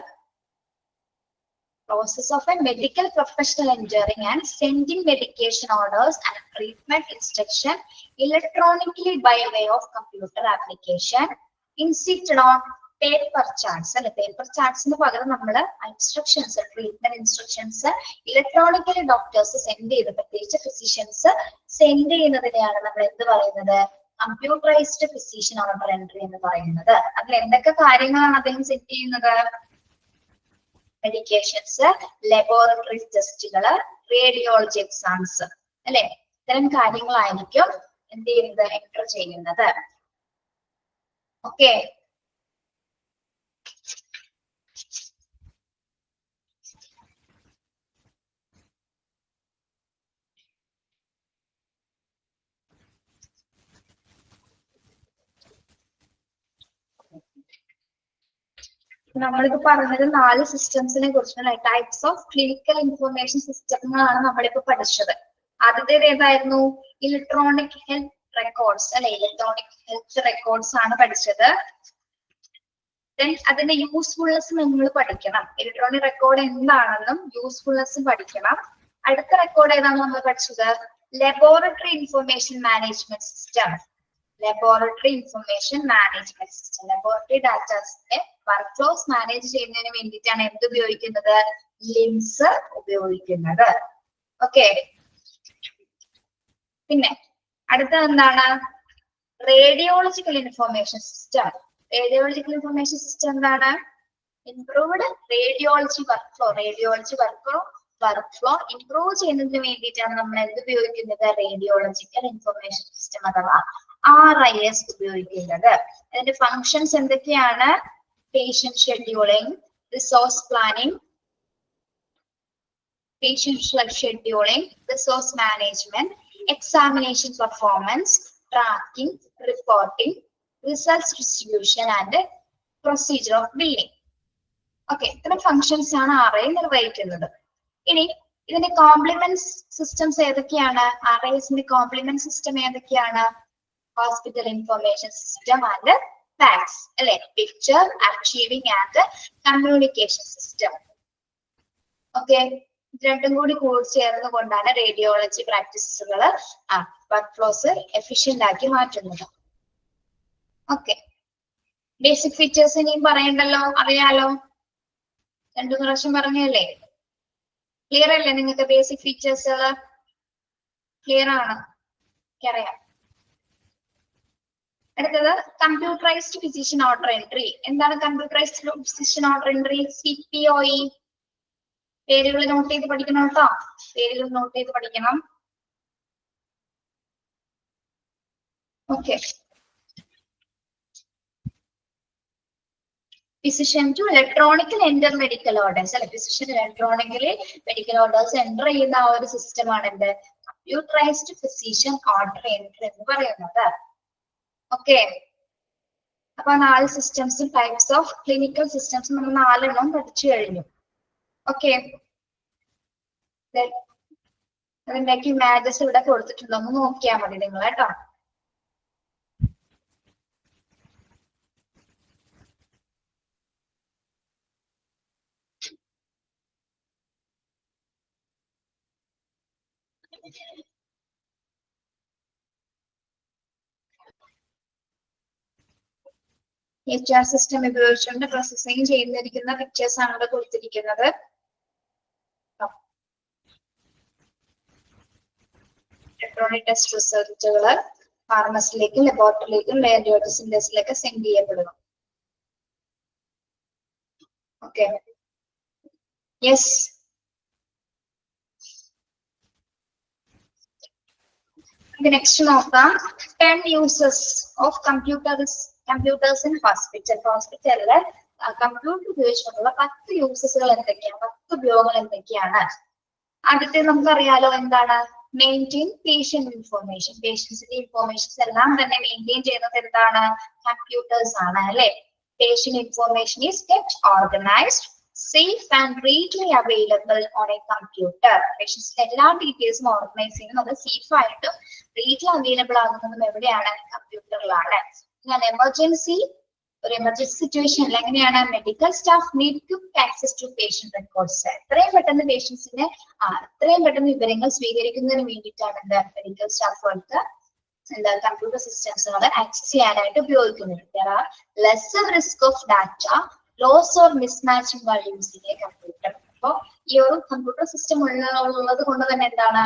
Process of a medical professional entering and sending medication orders and treatment instruction electronically by way of computer application instead of paper charts. Paper charts in the instructions, treatment instructions, electronically doctors send the physicians send the computerized physician order entry in the medications, laboratory ടെസ്റ്റുകൾ, radiology exams അല്ലെ, ഇത്തരം കാര്യങ്ങളായിരിക്കും എന്ത് ചെയ്യുന്നത്? Enter ചെയ്യുന്നത്. Okay, നമ്മളിപ്പോ പറഞ്ഞത് 4 സിസ്റ്റംസിനെ കുറിച്ചാണ്. ടൈപ്സ് ഓഫ് ക്ലിനിക്കൽ ഇൻഫർമേഷൻ സിസ്റ്റങ്ങളാണ് നമ്മളിപ്പോ പഠിച്ചത്. ആദ്യത്തേത് ഏതായിരുന്നു? ഇലക്ട്രോണിക് ഹെൽത്ത് റെക്കോർഡ്സ് അല്ലെ? ഇലക്ട്രോണിക് ഹെൽത്ത് റെക്കോർഡ്സ് ആണ് പഠിച്ചത്. ദെൻ അതിന്റെ യൂസ്ഫുൾനെസ് നിങ്ങൾ പഠിക്കണം. ഇലക്ട്രോണിക് റെക്കോർഡ് എന്താണെന്നും യൂസ്ഫുൾനെസ്സും പഠിക്കണം. അടുത്ത റെക്കോർഡ് ഏതാണ് നമ്മൾ പഠിച്ചത്? Laboratory information management system. Laboratory information management system. Laboratory ഡാറ്റാസിന്റെ വർക്ക് ഫ്ലോസ് മാനേജ് ചെയ്യുന്നതിന് വേണ്ടിയിട്ടാണ് എന്ത് ഉപയോഗിക്കുന്നത്? ലിംസ് ഉപയോഗിക്കുന്നത്. ഓക്കെ. പിന്നെ അടുത്തത് എന്താണ്? Radiological information system. Radiological information system എന്താണ്? Improved radiology work flow. Radiology work flow improve ചെയ്യുന്നതിന് വേണ്ടിയിട്ടാണ് നമ്മൾ എന്ത് ഉപയോഗിക്കുന്നത്? റേഡിയോളജിക്കൽ ഇൻഫർമേഷൻ സിസ്റ്റം അഥവാ RIS ഉപയോഗിക്കുന്നത്. അതിന്റെ ഫങ്ഷൻസ് എന്തൊക്കെയാണ്? Patient scheduling, resource planning, resource management, examination performance, tracking, reporting, results distribution and procedure of billing. Okay, ഇത്തരം ഫങ്ഷൻസ് ആണ് RI നിർവഹിക്കുന്നത്. ഇനി ഇതിന്റെ കോംപ്ലിമെന്റ് സിസ്റ്റംസ് ഏതൊക്കെയാണ്? RISന്റെ കോംപ്ലിമെന്റ് സിസ്റ്റം ഏതൊക്കെയാണ്? Hospital information system and PACS അല്ലെ? Picture achieving and communication system. Okay, രണ്ടും കൂടി ചേർന്നുകൊണ്ടാണ് റേഡിയോളജി പ്രാക്ടീസുകൾ വർക്ക് ഫ്ലോസ് എഫിഷ്യന്റ് ആക്കി മാറ്റുന്നത്. ഓക്കെ, ബേസിക് ഫീച്ചേഴ്സ് ഇനിയും പറയണ്ടല്ലോ, അറിയാലോ. 2 പ്രാവശ്യം പറഞ്ഞല്ലേ? ക്ലിയർ അല്ലേ നിങ്ങൾക്ക്? ബേസിക് ഫീച്ചേഴ്സുകൾ ക്ലിയർ ആണ്? അറിയാം. അടുത്തത് കമ്പ്യൂട്ടറൈസ്ഡ് ഫിസിഷ്യൻ ഓർഡർ എൻട്രി. എന്താണ് computerised physician order entry? CPOE. പേരുകൾ നോട്ട് ചെയ്ത് പഠിക്കണം കേട്ടോ. പേരുകൾ നോട്ട് ചെയ്ത് പഠിക്കണം. Okay. Physician to electronical enter medical orders അല്ലെ? Physician electronically medical orders enter ചെയ്യുന്ന ആ ഒരു സിസ്റ്റം ആണ് എന്ത്? കമ്പ്യൂട്ടറൈസ്ഡ് ഫിസിഷ്യൻ ഓർഡർ എൻട്രി എന്ന് പറയുന്നത്. ഓക്കെ, അപ്പൊ 4 സിസ്റ്റംസും ടൈപ്സ് ഓഫ് ക്ലിനിക്കൽ സിസ്റ്റംസും നമ്മൾ 4 എണ്ണം പഠിച്ചു കഴിഞ്ഞു. ഓക്കെ, അതിന്റെ ഇമേജസ് ഇവിടെ കൊടുത്തിട്ടുണ്ട്, ഒന്ന് നോക്കിയാൽ മതി നിങ്ങൾ കേട്ടോ. HR സിസ്റ്റം ഉപയോഗിച്ചുകൊണ്ട് പ്രോസസ്സിംഗ് ചെയ്തിരിക്കുന്ന പിക്ചേഴ്സ് ആണ് ഇവിടെ കൊടുത്തിരിക്കുന്നത്. ഇലക്ട്രോണിക് ടെസ്റ്റ് റിസൾട്ടുകൾ ഫാർമസിയിലേക്കും ലബോറട്ടറിയിലേക്കും റേഡിയോളജി സെന്റേഴ്സിലേക്ക് സെൻഡ് ചെയ്യപ്പെടുന്നു. Okay, yes. നെക്സ്റ്റ് നോക്കാം. 10 uses of computers in hospital. ഹോസ്പിറ്റലില് കമ്പ്യൂട്ടർ ഉപയോഗിച്ചുകൊണ്ടുള്ള 10 യൂസസുകൾ എന്തൊക്കെയാണ്? 10 ഉപയോഗങ്ങൾ എന്തൊക്കെയാണ്? ആദ്യത്തെ നമുക്കറിയാലോ എന്താണ്? Maintain patient information. പേഷ്യൻസിന്റെ ഇൻഫോർമേഷൻസ് എല്ലാം തന്നെ മെയിൻറ്റെയിൻ ചെയ്യുന്നത് എന്താണ്? കമ്പ്യൂട്ടേഴ്സ് ആണ് അല്ലെ? Patient information is kept organised, safe and readily available on a computer. പേഷ്യൻസിന്റെ എല്ലാ ഡീറ്റെയിൽസും ഓർഗനൈസ് ചെയ്യുന്നത് സേഫ് ആയിട്ടും റീഡ്ലി അവൈലബിൾ ആകുന്നതും എവിടെയാണ്? കമ്പ്യൂട്ടറിലാണ്. ഞാൻ ഒരു എമർജൻസി സിറ്റുവേഷനിൽ എങ്ങനെയാണ്? Medical staff need quick access to patient records. എത്രയും പെട്ടെന്ന് പേഷ്യൻസിന് എത്രയും പെട്ടെന്ന് വിവരങ്ങൾ സ്വീകരിക്കുന്നതിന് വേണ്ടിയിട്ടാണ് മെഡിക്കൽ സ്റ്റാഫുകൾക്ക് കമ്പ്യൂട്ടർ സിസ്റ്റംസുകൾ ആക്സസ് ചെയ്യാനായിട്ട് ഉപയോഗിക്കുന്നത്. There are lesser risk of data loss or mismatching while using a computer. അപ്പോൾ ഈ ഒരു കമ്പ്യൂട്ടർ സിസ്റ്റം ഉള്ളത് കൊണ്ട് തന്നെ എന്താണ്?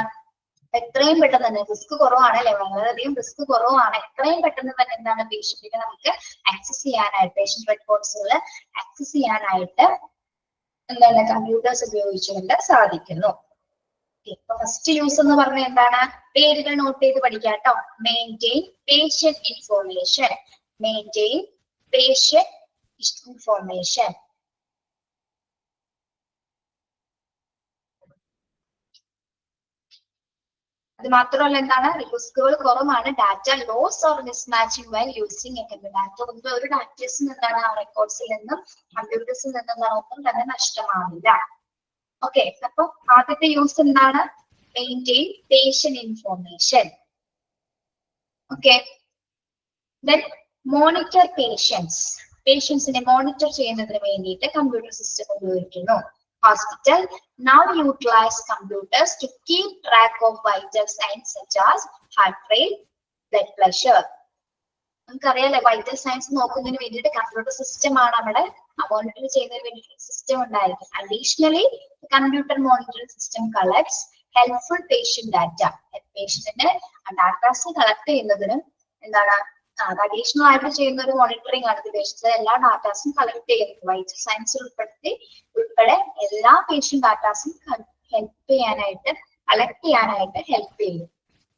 എത്രയും പെട്ടെന്ന് തന്നെ റിസ്ക് കുറവാണ് അല്ലെ? വളരെയധികം റിസ്ക് കുറവാണ്. എത്രയും പെട്ടെന്ന് തന്നെ എന്താണ്? പേഷ്യന്റിനെ നമുക്ക് ആക്സസ് ചെയ്യാനായിട്ട്, പേഷ്യന്റ് റെക്കോർഡ്സുകൾ ആക്സസ് ചെയ്യാനായിട്ട് എന്താണ്? കമ്പ്യൂട്ടേഴ്സ് ഉപയോഗിച്ചുകൊണ്ട് സാധിക്കുന്നു. ഫസ്റ്റ് യൂസ് എന്ന് പറഞ്ഞ എന്താണ്? പേരുകൾ നോട്ട് ചെയ്ത് പഠിക്കാം കേട്ടോ. Maintain patient information. Maintain patient information. അത് മാത്രമല്ല എന്താണ് റിസ്കുകൾ കുറവാണ്. Data loss or mismatching while using a computer. Data ഒന്നും ഒരു ഡാറ്റസിൽ നിന്നാണ് ആ റെക്കോർഡ്സിൽ നിന്നും കമ്പ്യൂട്ടേഴ്സിൽ നിന്നും ഒന്നും തന്നെ നഷ്ടമാവില്ല. ഓക്കെ, അപ്പൊ ആദ്യത്തെ യൂസ് എന്താണ്? Maintain patient information. Okay, then monitor പേഷ്യൻസിനെ മോണിറ്റർ ചെയ്യുന്നതിന് വേണ്ടിയിട്ട് കമ്പ്യൂട്ടർ സിസ്റ്റം ഉപയോഗിക്കുന്നു. Hospital now utilize computers to keep track of vital signs such as heart rate, blood pressure. നമുക്കറിയാലേ വൈറ്റൽ സയൻസ് നോക്കുന്നതിന് വേണ്ടിയിട്ട് കമ്പ്യൂട്ടർ സിസ്റ്റം ആണ് അവിടെ മോണിറ്റർ ചെയ്യുന്നതിന് വേണ്ടിയിട്ട് സിസ്റ്റം ഉണ്ടായിരിക്കും. Additionally computer monitoring system collects helpful patient data. പേഷ്യന്റിന്റെ ഡാറ്റാസ് കളക്ട് ചെയ്യുന്നതിനും എന്താണ് അഡീഷണൽ ആയിട്ട് ചെയ്യുന്ന ഒരു മോണിറ്ററിംഗ് ആണ്. പേഷ്യൻസിന്റെ എല്ലാ ഡാറ്റാസും കളക്ട് ചെയ്യുന്നത് വൈറ്റൽ സയൻസ് ഉൾപ്പെടെ എല്ലാ പേഷ്യന്റ് ഡാറ്റാസും ഹെൽപ്പ് ചെയ്യാനായിട്ട് കളക്ട് ചെയ്യാനായിട്ട് ഹെൽപ്പ് ചെയ്യും.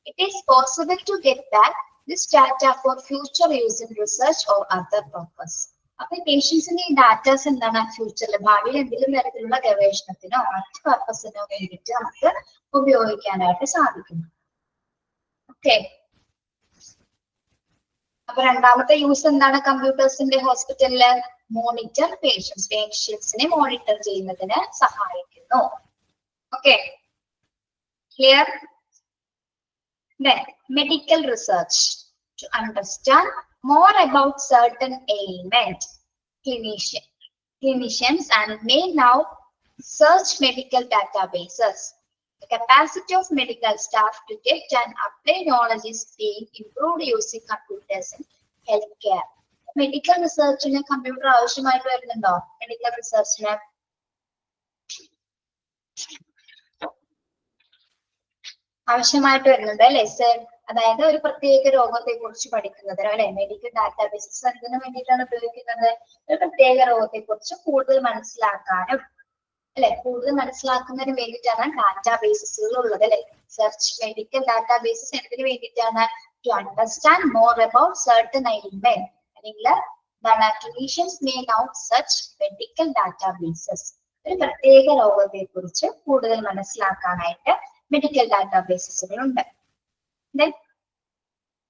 It is possible to get back this data for future use in research or other purpose. അപ്പൊ ഈ പേഷ്യൻസിന്റെ ഈ ഡാറ്റാസ് എന്താണ് ഫ്യൂച്ചറിൽ ഭാവിയിൽ എന്തെങ്കിലും തരത്തിലുള്ള ഗവേഷണത്തിനോ മറ്റു പർപ്പസിനോ വേണ്ടിയിട്ട് നമുക്ക് ഉപയോഗിക്കാനായിട്ട് സാധിക്കുന്നു. ഓക്കെ, അപ്പൊ രണ്ടാമത്തെ യൂസ് എന്താണ് കമ്പ്യൂട്ടേഴ്സിന്റെ ഹോസ്പിറ്റലില്? മോണിറ്റർ പേഷ്യൻസിനെ മോണിറ്റർ ചെയ്യുന്നതിന് സഹായിക്കുന്നു. Okay, clear? Medical research to understand more about certain ailment. Clinicians and may now search medical databases. The capacity of medical staff to get and apply knowledge is being improved using computers in healthcare. Medical റിസർച്ചിന് computer ആവശ്യമായിട്ട് വരുന്നുണ്ടോ? Medical റിസർച്ചിന് ആവശ്യമായിട്ട് വരുന്നുണ്ട് അല്ലെ sir? അതായത് ഒരു പ്രത്യേക രോഗത്തെ കുറിച്ച് പഠിക്കുന്നതിനോ അല്ലെ മെഡിക്കൽ ഡാറ്റാബേസസ് എന്തിനു വേണ്ടിയിട്ടാണ് ഉപയോഗിക്കുന്നത്? ഒരു പ്രത്യേക രോഗത്തെ കുറിച്ച് കൂടുതൽ മനസ്സിലാക്കാനും അല്ലെ കൂടുതൽ മനസ്സിലാക്കുന്നതിന് വേണ്ടിയിട്ടാണ് ഡാറ്റാബേസസുകൾ ഉള്ളത് അല്ലെ. സെർച്ച് മെഡിക്കൽ ഡാറ്റാബേസസ് എന്തിനു വേണ്ടിയിട്ടാണ്? To understand more about certain ailment. അല്ലെങ്കിൽ എന്താണ് clinicians may now search medical databases. ഒരു പ്രത്യേക രോഗത്തെ കുറിച്ച് കൂടുതൽ മനസ്സിലാക്കാനായിട്ട് മെഡിക്കൽ ഡാറ്റാബേസസുകൾ ഉണ്ട്. Then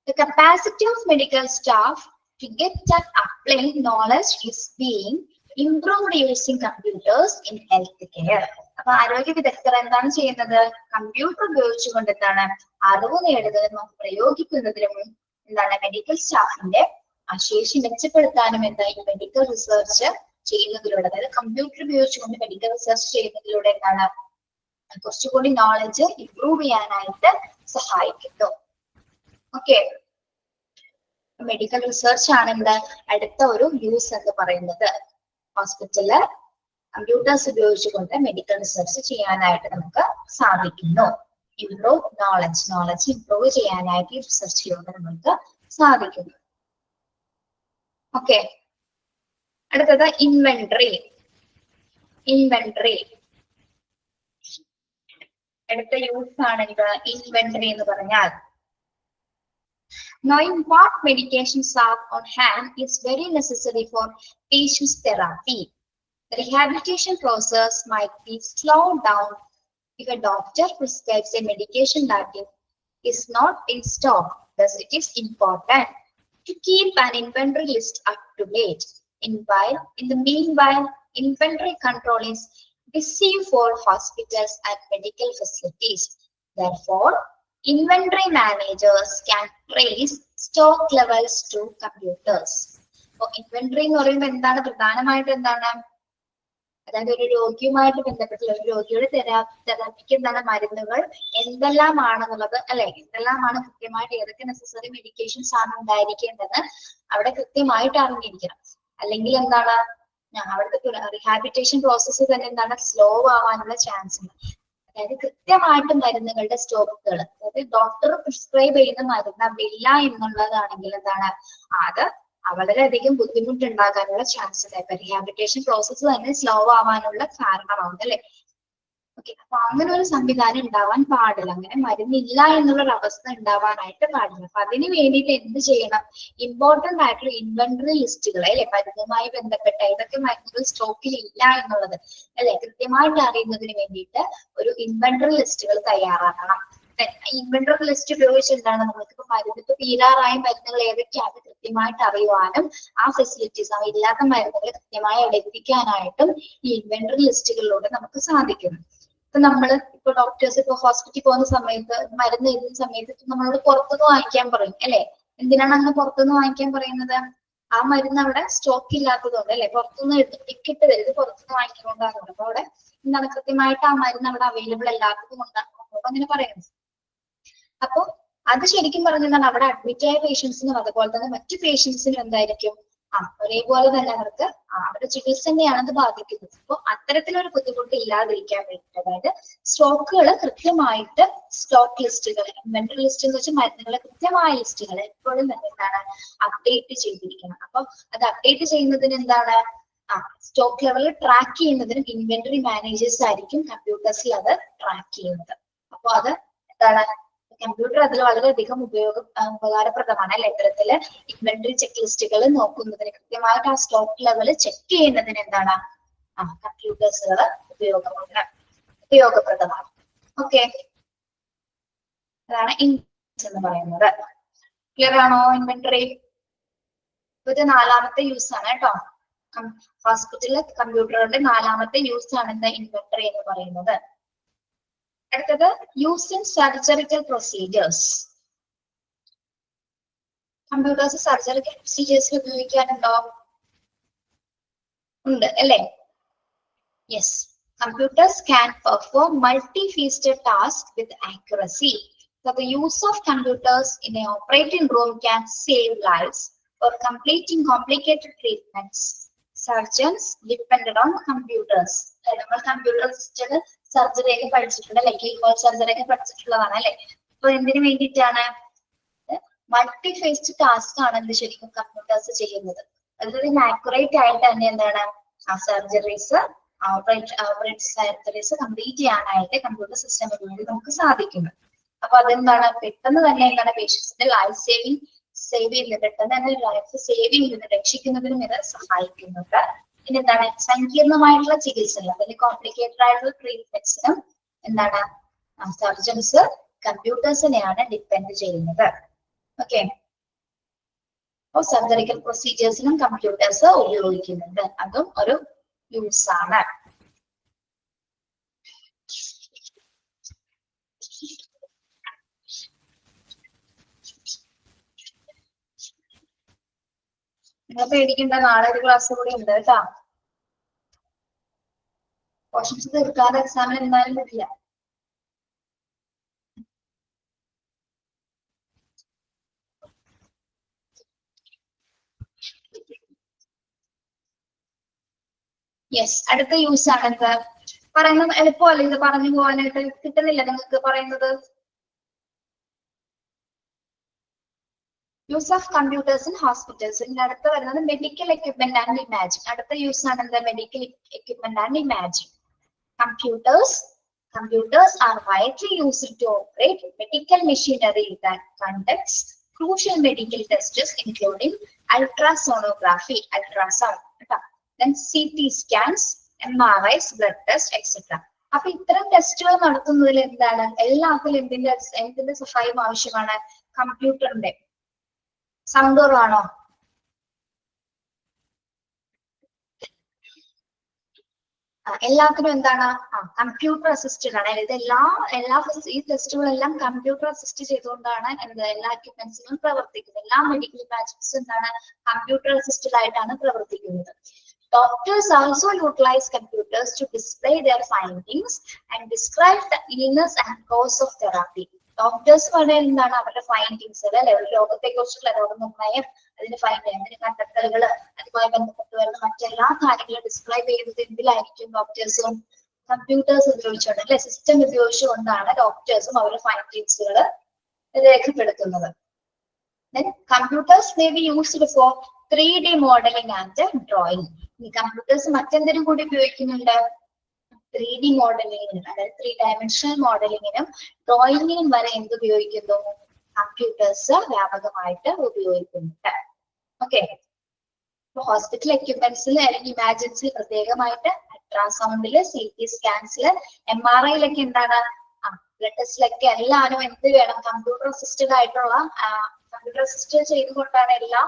the capacity of medical staff to get and apply knowledge is being improved using computers in healthcare. അപ്പൊ ആരോഗ്യ വിദഗ്ധർ എന്താണ് ചെയ്യുന്നത്? കമ്പ്യൂട്ടർ ഉപയോഗിച്ചുകൊണ്ട് എന്താണ് അറിവ് നേടുന്നതിനും പ്രയോഗിക്കുന്നതിനും എന്താണ് മെഡിക്കൽ സ്റ്റാഫിന്റെ ശേഷി മെച്ചപ്പെടുത്താനും എന്തായി മെഡിക്കൽ റിസർച്ച് ചെയ്യുന്നതിലൂടെ, അതായത് കമ്പ്യൂട്ടർ ഉപയോഗിച്ചുകൊണ്ട് മെഡിക്കൽ റിസർച്ച് ചെയ്യുന്നതിലൂടെ എന്താണ് കുറച്ചുകൂടി നോളജ് ഇംപ്രൂവ് ചെയ്യാനായിട്ട് സഹായിക്കുന്നു. ഓക്കെ, മെഡിക്കൽ റിസർച്ച് ആണ് എന്താ അടുത്ത ഒരു യൂസ് എന്ന് പറയുന്നത്. ഹോസ്പിറ്റലില് കമ്പ്യൂട്ടേഴ്സ് ഉപയോഗിച്ചുകൊണ്ട് മെഡിക്കൽ റിസർച്ച് ചെയ്യാനായിട്ട് നമുക്ക് സാധിക്കുന്നു. ഇംപ്രൂവ് നോളജ് ഇംപ്രൂവ് ചെയ്യാനായിട്ട് റിസർച്ച് ചെയ്യുന്നത് നമുക്ക് സാധിക്കുന്നു. ഓക്കെ, അടുത്തത് ഇൻവെന്ററി. അടുത്ത യൂസ് ആണ് ഇത് ഇൻവെന്ററി എന്ന് പറഞ്ഞാൽ. Knowing what medications are on hand is very necessary for patient's therapy. The rehabilitation process might be slowed down if a doctor prescribes a medication that is not in stock. Thus, it is important to keep an inventory list up to date. In the meanwhile, inventory control is busy for hospitals and medical facilities. Therefore, inventory managers can trace stock levels to computers. അപ്പോൾ inventory എന്ന് പറയുമ്പോൾ എന്താണ് പ്രധാനമായിട്ട് എന്താണ്? അതായത് ഒരു രോഗിയുമായിട്ട് ബന്ധപ്പെട്ടുള്ള ഒരു രോഗിയുടെ തെറാപ്പിക്ക് എന്താണ് മരുന്നുകൾ എന്തെല്ലാമാണെന്നുള്ളത് അല്ലെ, എന്തെല്ലാമാണ് കൃത്യമായിട്ട് ഏതൊക്കെ നെസസറി മെഡിക്കേഷൻസ് ആണ് ഉണ്ടായിരിക്കേണ്ടത് അവിടെ കൃത്യമായിട്ട് അറിഞ്ഞിരിക്കണം. അല്ലെങ്കിൽ എന്താണ് അവിടുത്തെ റീഹാബിലിറ്റേഷൻ പ്രോസസ്സ് തന്നെ എന്താണ് സ്ലോ ആവാനുള്ള ചാൻസ് ഉണ്ട്. അതായത് കൃത്യമായിട്ട് മരുന്നുകളുടെ സ്റ്റോക്കുകൾ, അതായത് ഡോക്ടർ പ്രിസ്ക്രൈബ് ചെയ്യുന്ന മരുന്ന് അവിടെ ഇല്ല എന്നുള്ളതാണെങ്കിൽ എന്താണ് അത് വളരെയധികം ബുദ്ധിമുട്ടുണ്ടാകാനുള്ള ചാൻസ് ഉണ്ട്. ഇപ്പൊ റീഹാബിലിറ്റേഷൻ പ്രോസസ്സ് തന്നെ സ്ലോ ആവാനുള്ള കാരണമാവുന്നത് അല്ലെ. ഓക്കെ, അപ്പൊ അങ്ങനെ ഒരു സംവിധാനം ഉണ്ടാവാൻ പാടില്ല. അങ്ങനെ മരുന്നില്ല എന്നുള്ളൊരു അവസ്ഥ ഉണ്ടാവാനായിട്ട് പാടില്ല. അപ്പൊ അതിന് വേണ്ടിയിട്ട് എന്ത് ചെയ്യണം? ഇമ്പോർട്ടന്റ് ആയിട്ടുള്ള ഇൻവെന്ററി ലിസ്റ്റുകൾ അല്ലെ, മരുന്നുമായി ബന്ധപ്പെട്ട ഏതൊക്കെ മരുന്നുകൾ സ്റ്റോക്കിൽ ഇല്ല എന്നുള്ളത് അല്ലെ കൃത്യമായിട്ട് അറിയുന്നതിന് വേണ്ടിയിട്ട് ഒരു ഇൻവെന്ററി ലിസ്റ്റുകൾ തയ്യാറാക്കണം. ഇൻവെന്ററി ലിസ്റ്റ് ഉപയോഗിച്ചിട്ടാണ് നമുക്കിപ്പോ മരുന്ന് തീരാറായ മരുന്നുകൾ ഏതൊക്കെയാണ് കൃത്യമായിട്ട് അറിയുവാനും ആ ഫെസിലിറ്റീസ് അവ ഇല്ലാത്ത മരുന്നുകൾ കൃത്യമായി അവിടെ എത്തിക്കാനായിട്ടും ഈ ഇൻവെന്ററി ലിസ്റ്റുകളിലൂടെ നമുക്ക് സാധിക്കുന്നു. ഇപ്പൊ ഇപ്പൊ ഡോക്ടേഴ്സ് ഇപ്പൊ ഹോസ്പിറ്റലിൽ പോകുന്ന സമയത്ത് മരുന്ന് എഴുതുന്ന സമയത്ത് നമ്മളോട് പുറത്തുനിന്ന് വാങ്ങിക്കാൻ പറയും അല്ലെ? എന്തിനാണ് അങ്ങനെ പുറത്തുനിന്ന് വാങ്ങിക്കാൻ പറയുന്നത്? ആ മരുന്ന് അവിടെ സ്റ്റോക്ക് ഇല്ലാത്തതുകൊണ്ട് അല്ലെ? പുറത്തുനിന്ന് ടിക്കറ്റ് തരുന്നത് പുറത്തുനിന്ന് വാങ്ങിക്കൊണ്ടാണ്. അപ്പൊ അവിടെ എന്താണ് കൃത്യമായിട്ട് ആ മരുന്ന് അവിടെ അവൈലബിൾ അല്ലാത്തത് കൊണ്ടാണ് അങ്ങനെ പറയുന്നത്. അപ്പൊ അത് ശരിക്കും പറഞ്ഞാൽ അവിടെ അഡ്മിറ്റ് ആയ പേഷ്യൻസിനും അതുപോലെ തന്നെ മറ്റു പേഷ്യൻസിനും എന്തായിരിക്കും ഒരേപോലെ തന്നെ അവർക്ക് അവരുടെ ചികിത്സ തന്നെയാണ് അത് ബാധിക്കുന്നത്. അപ്പൊ അത്തരത്തിലൊരു ബുദ്ധിമുട്ട് ഇല്ലാതിരിക്കാൻ വേണ്ടിയിട്ട് അതായത് സ്റ്റോക്കുകൾ കൃത്യമായിട്ട് സ്റ്റോക്ക് ലിസ്റ്റുകൾ ഇൻവെന്ററി ലിസ്റ്റ് എന്ന് വെച്ചാൽ മരുന്നുകളെ കൃത്യമായ ലിസ്റ്റുകൾ എപ്പോഴും തന്നെ എന്താണ് അപ്ഡേറ്റ് ചെയ്തിരിക്കണം. അപ്പൊ അത് അപ്ഡേറ്റ് ചെയ്യുന്നതിന് എന്താണ് സ്റ്റോക്ക് ലെവൽ ട്രാക്ക് ചെയ്യുന്നതിന് ഇൻവെന്ററി മാനേജേഴ്സ് ആയിരിക്കും കമ്പ്യൂട്ടേഴ്സിൽ അത് ട്രാക്ക് ചെയ്യുന്നത്. അപ്പൊ അത് എന്താണ് കമ്പ്യൂട്ടർ അതിൽ വളരെയധികം ഉപകാരപ്രദമാണ് അല്ലെ? ഇത്തരത്തില് ഇൻവെന്ററി ചെക്ക് ലിസ്റ്റുകൾ നോക്കുന്നതിന് കൃത്യമായിട്ട് ആ സ്റ്റോക്ക് ലെവൽ ചെക്ക് ചെയ്യുന്നതിന് എന്താണ് കമ്പ്യൂട്ടേഴ്സുകൾ ഉപയോഗപ്രദമാണ്. ഓക്കെ, അതാണ് ഇൻവെന്ററി എന്ന് പറയുന്നത്. ക്ലിയർ ആണോ? ഇൻവെന്ററി ഇത് 4ാമത്തെ യൂസ് ആണ് കേട്ടോ. ഹോസ്പിറ്റലിലെ കമ്പ്യൂട്ടറുകളുടെ 4ാമത്തെ യൂസ് ആണ് എന്താ ഇൻവെന്ററി എന്ന് പറയുന്നത്. അടുത്തത് use in surgical procedures. Computers surgical പ്രൊസീജിയേഴ്സിൽ ഉപയോഗിക്കാനുണ്ടോ? ഉണ്ട് അല്ലേ? Yes. Computers can perform multi-faceted tasks with accuracy. So the use of computers in an operating room can save lives for completing complicated treatments. Surgeons depended on computers. നമ്മൾ computer system surgery ഒക്കെ പഠിച്ചിട്ടുണ്ട് അല്ലെ? Keyhole surgery ഒക്കെ പഠിച്ചിട്ടുള്ളതാണ് അല്ലെ? അപ്പൊ എന്തിനു വേണ്ടിയിട്ടാണ്? Multi faced task ആണ് എന്ത് ശരിക്കും കമ്പ്യൂട്ടേഴ്സ് ചെയ്യുന്നത്. അതായത് ആക്യുറേറ്റ് ആയിട്ട് തന്നെ എന്താണ് ആ സർജറീസ് സർജറീസ് കംപ്ലീറ്റ് ചെയ്യാനായിട്ട് കമ്പ്യൂട്ടർ സിസ്റ്റം വഴി നമുക്ക് സാധിക്കുന്നു. അപ്പൊ അതെന്താണ് പെട്ടെന്ന് തന്നെ എന്താണ് പേഷ്യൻസിന്റെ ലൈഫ് സേവ് ചെയ്യുന്നത്, പെട്ടെന്ന് തന്നെ ലൈഫ് സേവ് ചെയ്യുന്നത്, രക്ഷിക്കുന്നതിനും ഇത് സഹായിക്കുന്നുണ്ട്. പിന്നെ എന്താണ് സങ്കീർണമായിട്ടുള്ള ചികിത്സകൾ അല്ലെങ്കിൽ കോംപ്ലിക്കേറ്റഡ് ആയിട്ടുള്ള ട്രീറ്റ്മെന്റ്സിനും എന്താണ് സർജൻസ് കമ്പ്യൂട്ടേഴ്സിനെയാണ് ഡിപ്പെൻഡ് ചെയ്യുന്നത്. ഓക്കെ, അപ്പോൾ സർജറിക്കൽ പ്രൊസീജിയേഴ്സിനും കമ്പ്യൂട്ടേഴ്സ് ഉപയോഗിക്കുന്നുണ്ട്. അതും ഒരു യൂസ് ആണ്. നിങ്ങൾ പേടിക്കേണ്ട, നാളെ ഒരു ക്ലാസ് കൂടി ഉണ്ട് കേട്ടോ. ക്വസ്റ്റ്യൻസ് തീർക്കാതെ എക്സാമിന് എന്തായാലും പറ്റില്ല. യെസ്, അടുത്ത യൂസ് ആണ് എന്ത് പറയുന്നത്? എളുപ്പമല്ല ഇത് പറഞ്ഞു പോകാനായിട്ട്? കിട്ടുന്നില്ല നിങ്ങൾക്ക് പറയുന്നത്? Use of computers in hospitals. ഇതിന്റെ അടുത്ത് വരുന്നത് മെഡിക്കൽ എക്യുപ്മെന്റ് ആൻഡ് ഇമാജിംഗ്. അടുത്ത യൂസ് ആണ് എന്താ? Medical equipment and imaging. Computers are widely used to operate medical machinery that conducts crucial medical tests including ultrasonography, ultrasound, then CT scans, MRIs, blood tests, etc. അപ്പൊ ഇത്തരം ടെസ്റ്റുകൾ നടത്തുന്നതിൽ എന്താണ് എല്ലാത്തിലും എന്തിന്റെ സഹായം ആവശ്യമാണ്? കമ്പ്യൂട്ടറിന്റെ. സൗണ്ട് കുറവാണോ? എല്ലാത്തിനും എന്താണ് കമ്പ്യൂട്ടർ അസിസ്റ്റഡ് ആണ്. ഇത് ഈ ടെസ്റ്റുകളെല്ലാം കമ്പ്യൂട്ടർ അസിസ്റ്റ് ചെയ്തുകൊണ്ടാണ് എല്ലാ എക്യുപ്മെന്റ്സിനും പ്രവർത്തിക്കുന്നത്. എല്ലാ മെഡിക്കൽ ഇമാജിൻസും എന്താണ് കമ്പ്യൂട്ടർ അസിസ്റ്റഡ് ആയിട്ടാണ് പ്രവർത്തിക്കുന്നത്. Doctors also utilize computers to display their findings and describe the illness and cause of therapy. Doctors പറയുന്നത് എന്താണ്? അവരുടെ ഫൈൻഡിങ്സ് അല്ലെ, രോഗത്തെ കുറിച്ചുള്ള രോഗനിർണയം, അതിന്റെ അതിന്റെ കണ്ടെത്തലുകൾ, അതുമായി ബന്ധപ്പെട്ട് വരുന്ന മറ്റെല്ലാ കാര്യങ്ങളും ഡിസ്ക്രൈബ് ചെയ്യുന്നത് എന്തിലായിരിക്കും? ഡോക്ടേഴ്സും കമ്പ്യൂട്ടേഴ്സ് ഉപയോഗിച്ചുകൊണ്ട് അല്ലെ, സിസ്റ്റം ഉപയോഗിച്ചുകൊണ്ടാണ് ഡോക്ടേഴ്സും അവരുടെ ഫൈൻഡിങ്സുകൾ രേഖപ്പെടുത്തുന്നത്. Then computers may be used for 3D modeling and drawing. ഈ കമ്പ്യൂട്ടേഴ്സ് മറ്റെന്തിനും കൂടി ഉപയോഗിക്കുന്നുണ്ട്? 3D മോഡലിങ്ങിനും, അതായത് 3 ഡയമെൻഷണൽ മോഡലിങ്ങിനും ഡ്രോയിങ്ങിനും വരെ എന്ത് ഉപയോഗിക്കുന്നു? കമ്പ്യൂട്ടേഴ്സ് വ്യാപകമായിട്ട് ഉപയോഗിക്കുന്നുണ്ട്. ഓക്കെ, ഹോസ്പിറ്റൽ എക്യുപ്മെന്റ്സിൽ അല്ലെങ്കിൽ ഇമാജിൻസിൽ പ്രത്യേകമായിട്ട് അൾട്രാസൗണ്ടില്, CT സ്കാൻസില്, MRIയിലൊക്കെ എന്താണ് ബ്ലഡ് ടെസ്റ്റിലൊക്കെ എല്ലാവരും എന്ത് വേണം, കമ്പ്യൂട്ടർ അസിസ്റ്റഡ് ആയിട്ടുള്ള കമ്പ്യൂട്ടർ അസിസ്റ്റ് ചെയ്തുകൊണ്ടാണ് എല്ലാ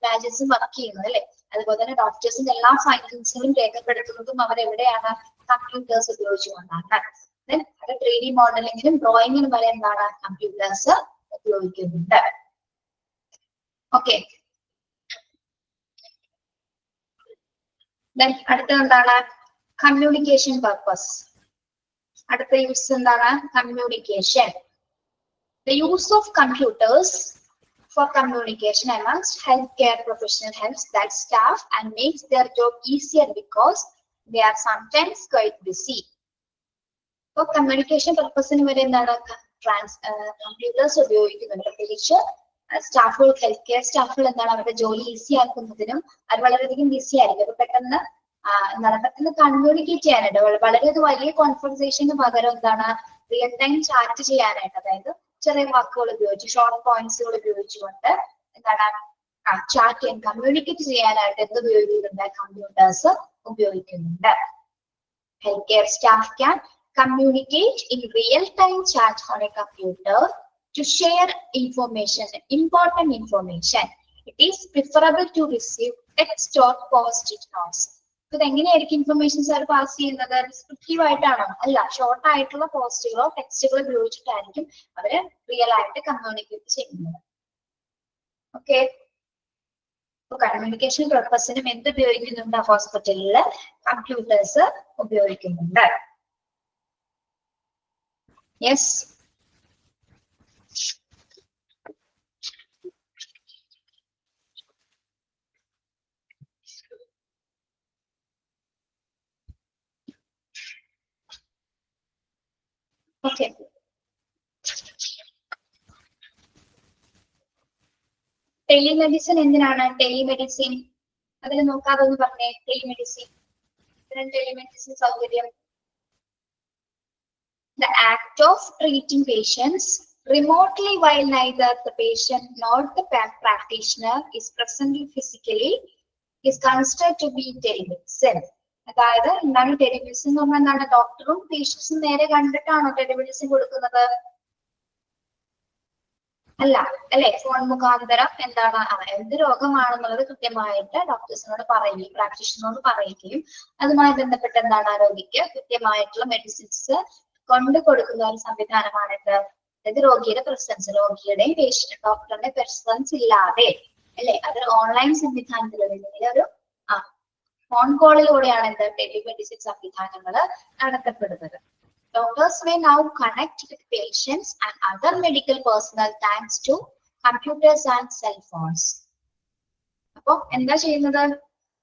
ബാജസും വർക്ക് ചെയ്യുന്നത് അല്ലെ. അതുപോലെ തന്നെ ഡോക്ടേഴ്സിന്റെ എല്ലാ ഫൈൻഡിങ്സുകളും രേഖപ്പെടുത്തുന്നതും അവരെവിടെയാണ്, കമ്പ്യൂട്ടേഴ്സ് ഉപയോഗിച്ചുകൊണ്ടാണ്. ദെൻ അത് 3D മോഡലിങ്ങിനും ഡ്രോയിങ്ങിനും വരെ എന്താണ്, കമ്പ്യൂട്ടേഴ്സ് ഉപയോഗിക്കുന്നുണ്ട്. ഓക്കെ, ദെൻ അടുത്തത് എന്താണ്, കമ്മ്യൂണിക്കേഷൻ പർപ്പസ്. അടുത്ത യൂസ് എന്താണ്, communication. The use of computers for communication amongst healthcare professionals helps that staff and makes their job easier because they are sometimes quite busy. So communication purpose വരെ എന്താണ്, computers ഉപയോഗിക്കുന്നുണ്ട്. പ്രത്യേകിച്ച് സ്റ്റാഫുകൾ, health care സ്റ്റാഫുകൾ എന്താണ്, അവരുടെ ജോലി ഈസി ആക്കുന്നതിനും അത് വളരെയധികം ബിസി ആയിരിക്കും. അപ്പൊ പെട്ടെന്ന് പെട്ടെന്ന് കമ്മ്യൂണിക്കേറ്റ് ചെയ്യാനായിട്ട്, വളരെ വലിയ കോൺവെർസേഷന് പകരം എന്താണ്, റിയൽ ടൈം ചാറ്റ് ചെയ്യാനായിട്ട്, അതായത് ചെറിയ വാക്കുകൾ ഉപയോഗിച്ച്, ഷോർട്ട് പോയിന്റ്സുകൾ ഉപയോഗിച്ചുകൊണ്ട് എന്താണ്, ചാറ്റ് ചെയ്യാൻ, കമ്മ്യൂണിക്കേറ്റ് ചെയ്യാനായിട്ട് എന്ത് ഉപയോഗിക്കുന്നുണ്ട്, കമ്പ്യൂട്ടേഴ്സ് ഉപയോഗിക്കുന്നുണ്ട്. Health care staff can communicate in real time chat on A computer to share information, important information. It is preferable to receive text or post-it notes. ഇത് എങ്ങനെയായിരിക്കും ഇൻഫർമേഷൻ സാർ പാസ് ചെയ്യുന്നത്, descriptive ആയിട്ടാണോ? അല്ല, short ആയിട്ടുള്ള പോസ്റ്റുകളോ ടെക്സ്റ്റുകളോ ഉപയോഗിച്ചിട്ടായിരിക്കും അവര് real ആയിട്ട് communicate ചെയ്യുന്നത്. Okay, communication പർപ്പസിനും എന്ത് ഉപയോഗിക്കുന്നുണ്ട്, ഹോസ്പിറ്റലില് കമ്പ്യൂട്ടേഴ്സ് ഉപയോഗിക്കുന്നുണ്ട്. Yes, okay. ടെലിമെഡിസിൻ എന്തിനാണ്, ടെലിമെഡിസിൻ അതിൽ നോക്കാതെ ഒന്ന് പറഞ്ഞേ. ടെലിമെഡിസിൻ, ടെലിമെഡിസിൻ സൗകര്യം. The act of treating patients remotely while neither the patient nor the practitioner is present physically is considered to be telemedicine. അതായത് എന്താണ് ടെലിമെഡിസിൻ എന്ന് പറഞ്ഞാൽ, എന്താണ്, ഡോക്ടറും പേഷ്യൻസും നേരെ കണ്ടിട്ടാണോ ടെലിമെഡിസിൻ കൊടുക്കുന്നത്? അല്ല അല്ലെ, ഫോൺ മുഖാന്തരം എന്താണ്, എന്ത് രോഗമാണെന്നുള്ളത് കൃത്യമായിട്ട് ഡോക്ടേഴ്സിനോട് പറയുകയും പ്രാക്ടീഷണറോട് പറയുകയും അതുമായി ബന്ധപ്പെട്ട് എന്താണ്, രോഗിക്ക് കൃത്യമായിട്ടുള്ള മെഡിസിൻസ് കൊണ്ടു കൊടുക്കുന്ന ഒരു സംവിധാനമാണിത്. അതായത് രോഗിയുടെ പ്രസൻസ്, രോഗിയുടെയും പേഷ്യന്റ് ഡോക്ടറുടെ പ്രസൻസ് ഇല്ലാതെ അല്ലെ, അത് ഓൺലൈൻ സംവിധാനത്തിലൂടെ ഒരു ഫോൺ കോളിലൂടെയാണ് എന്ത്, ടെലിമെഡിസിൻ സംവിധാനങ്ങൾ നടത്തപ്പെടുന്നത്. Doctors may now connect with patients and other medical personnel thanks to computers and cell phones. അപ്പൊ എന്താ ചെയ്യുന്നത്,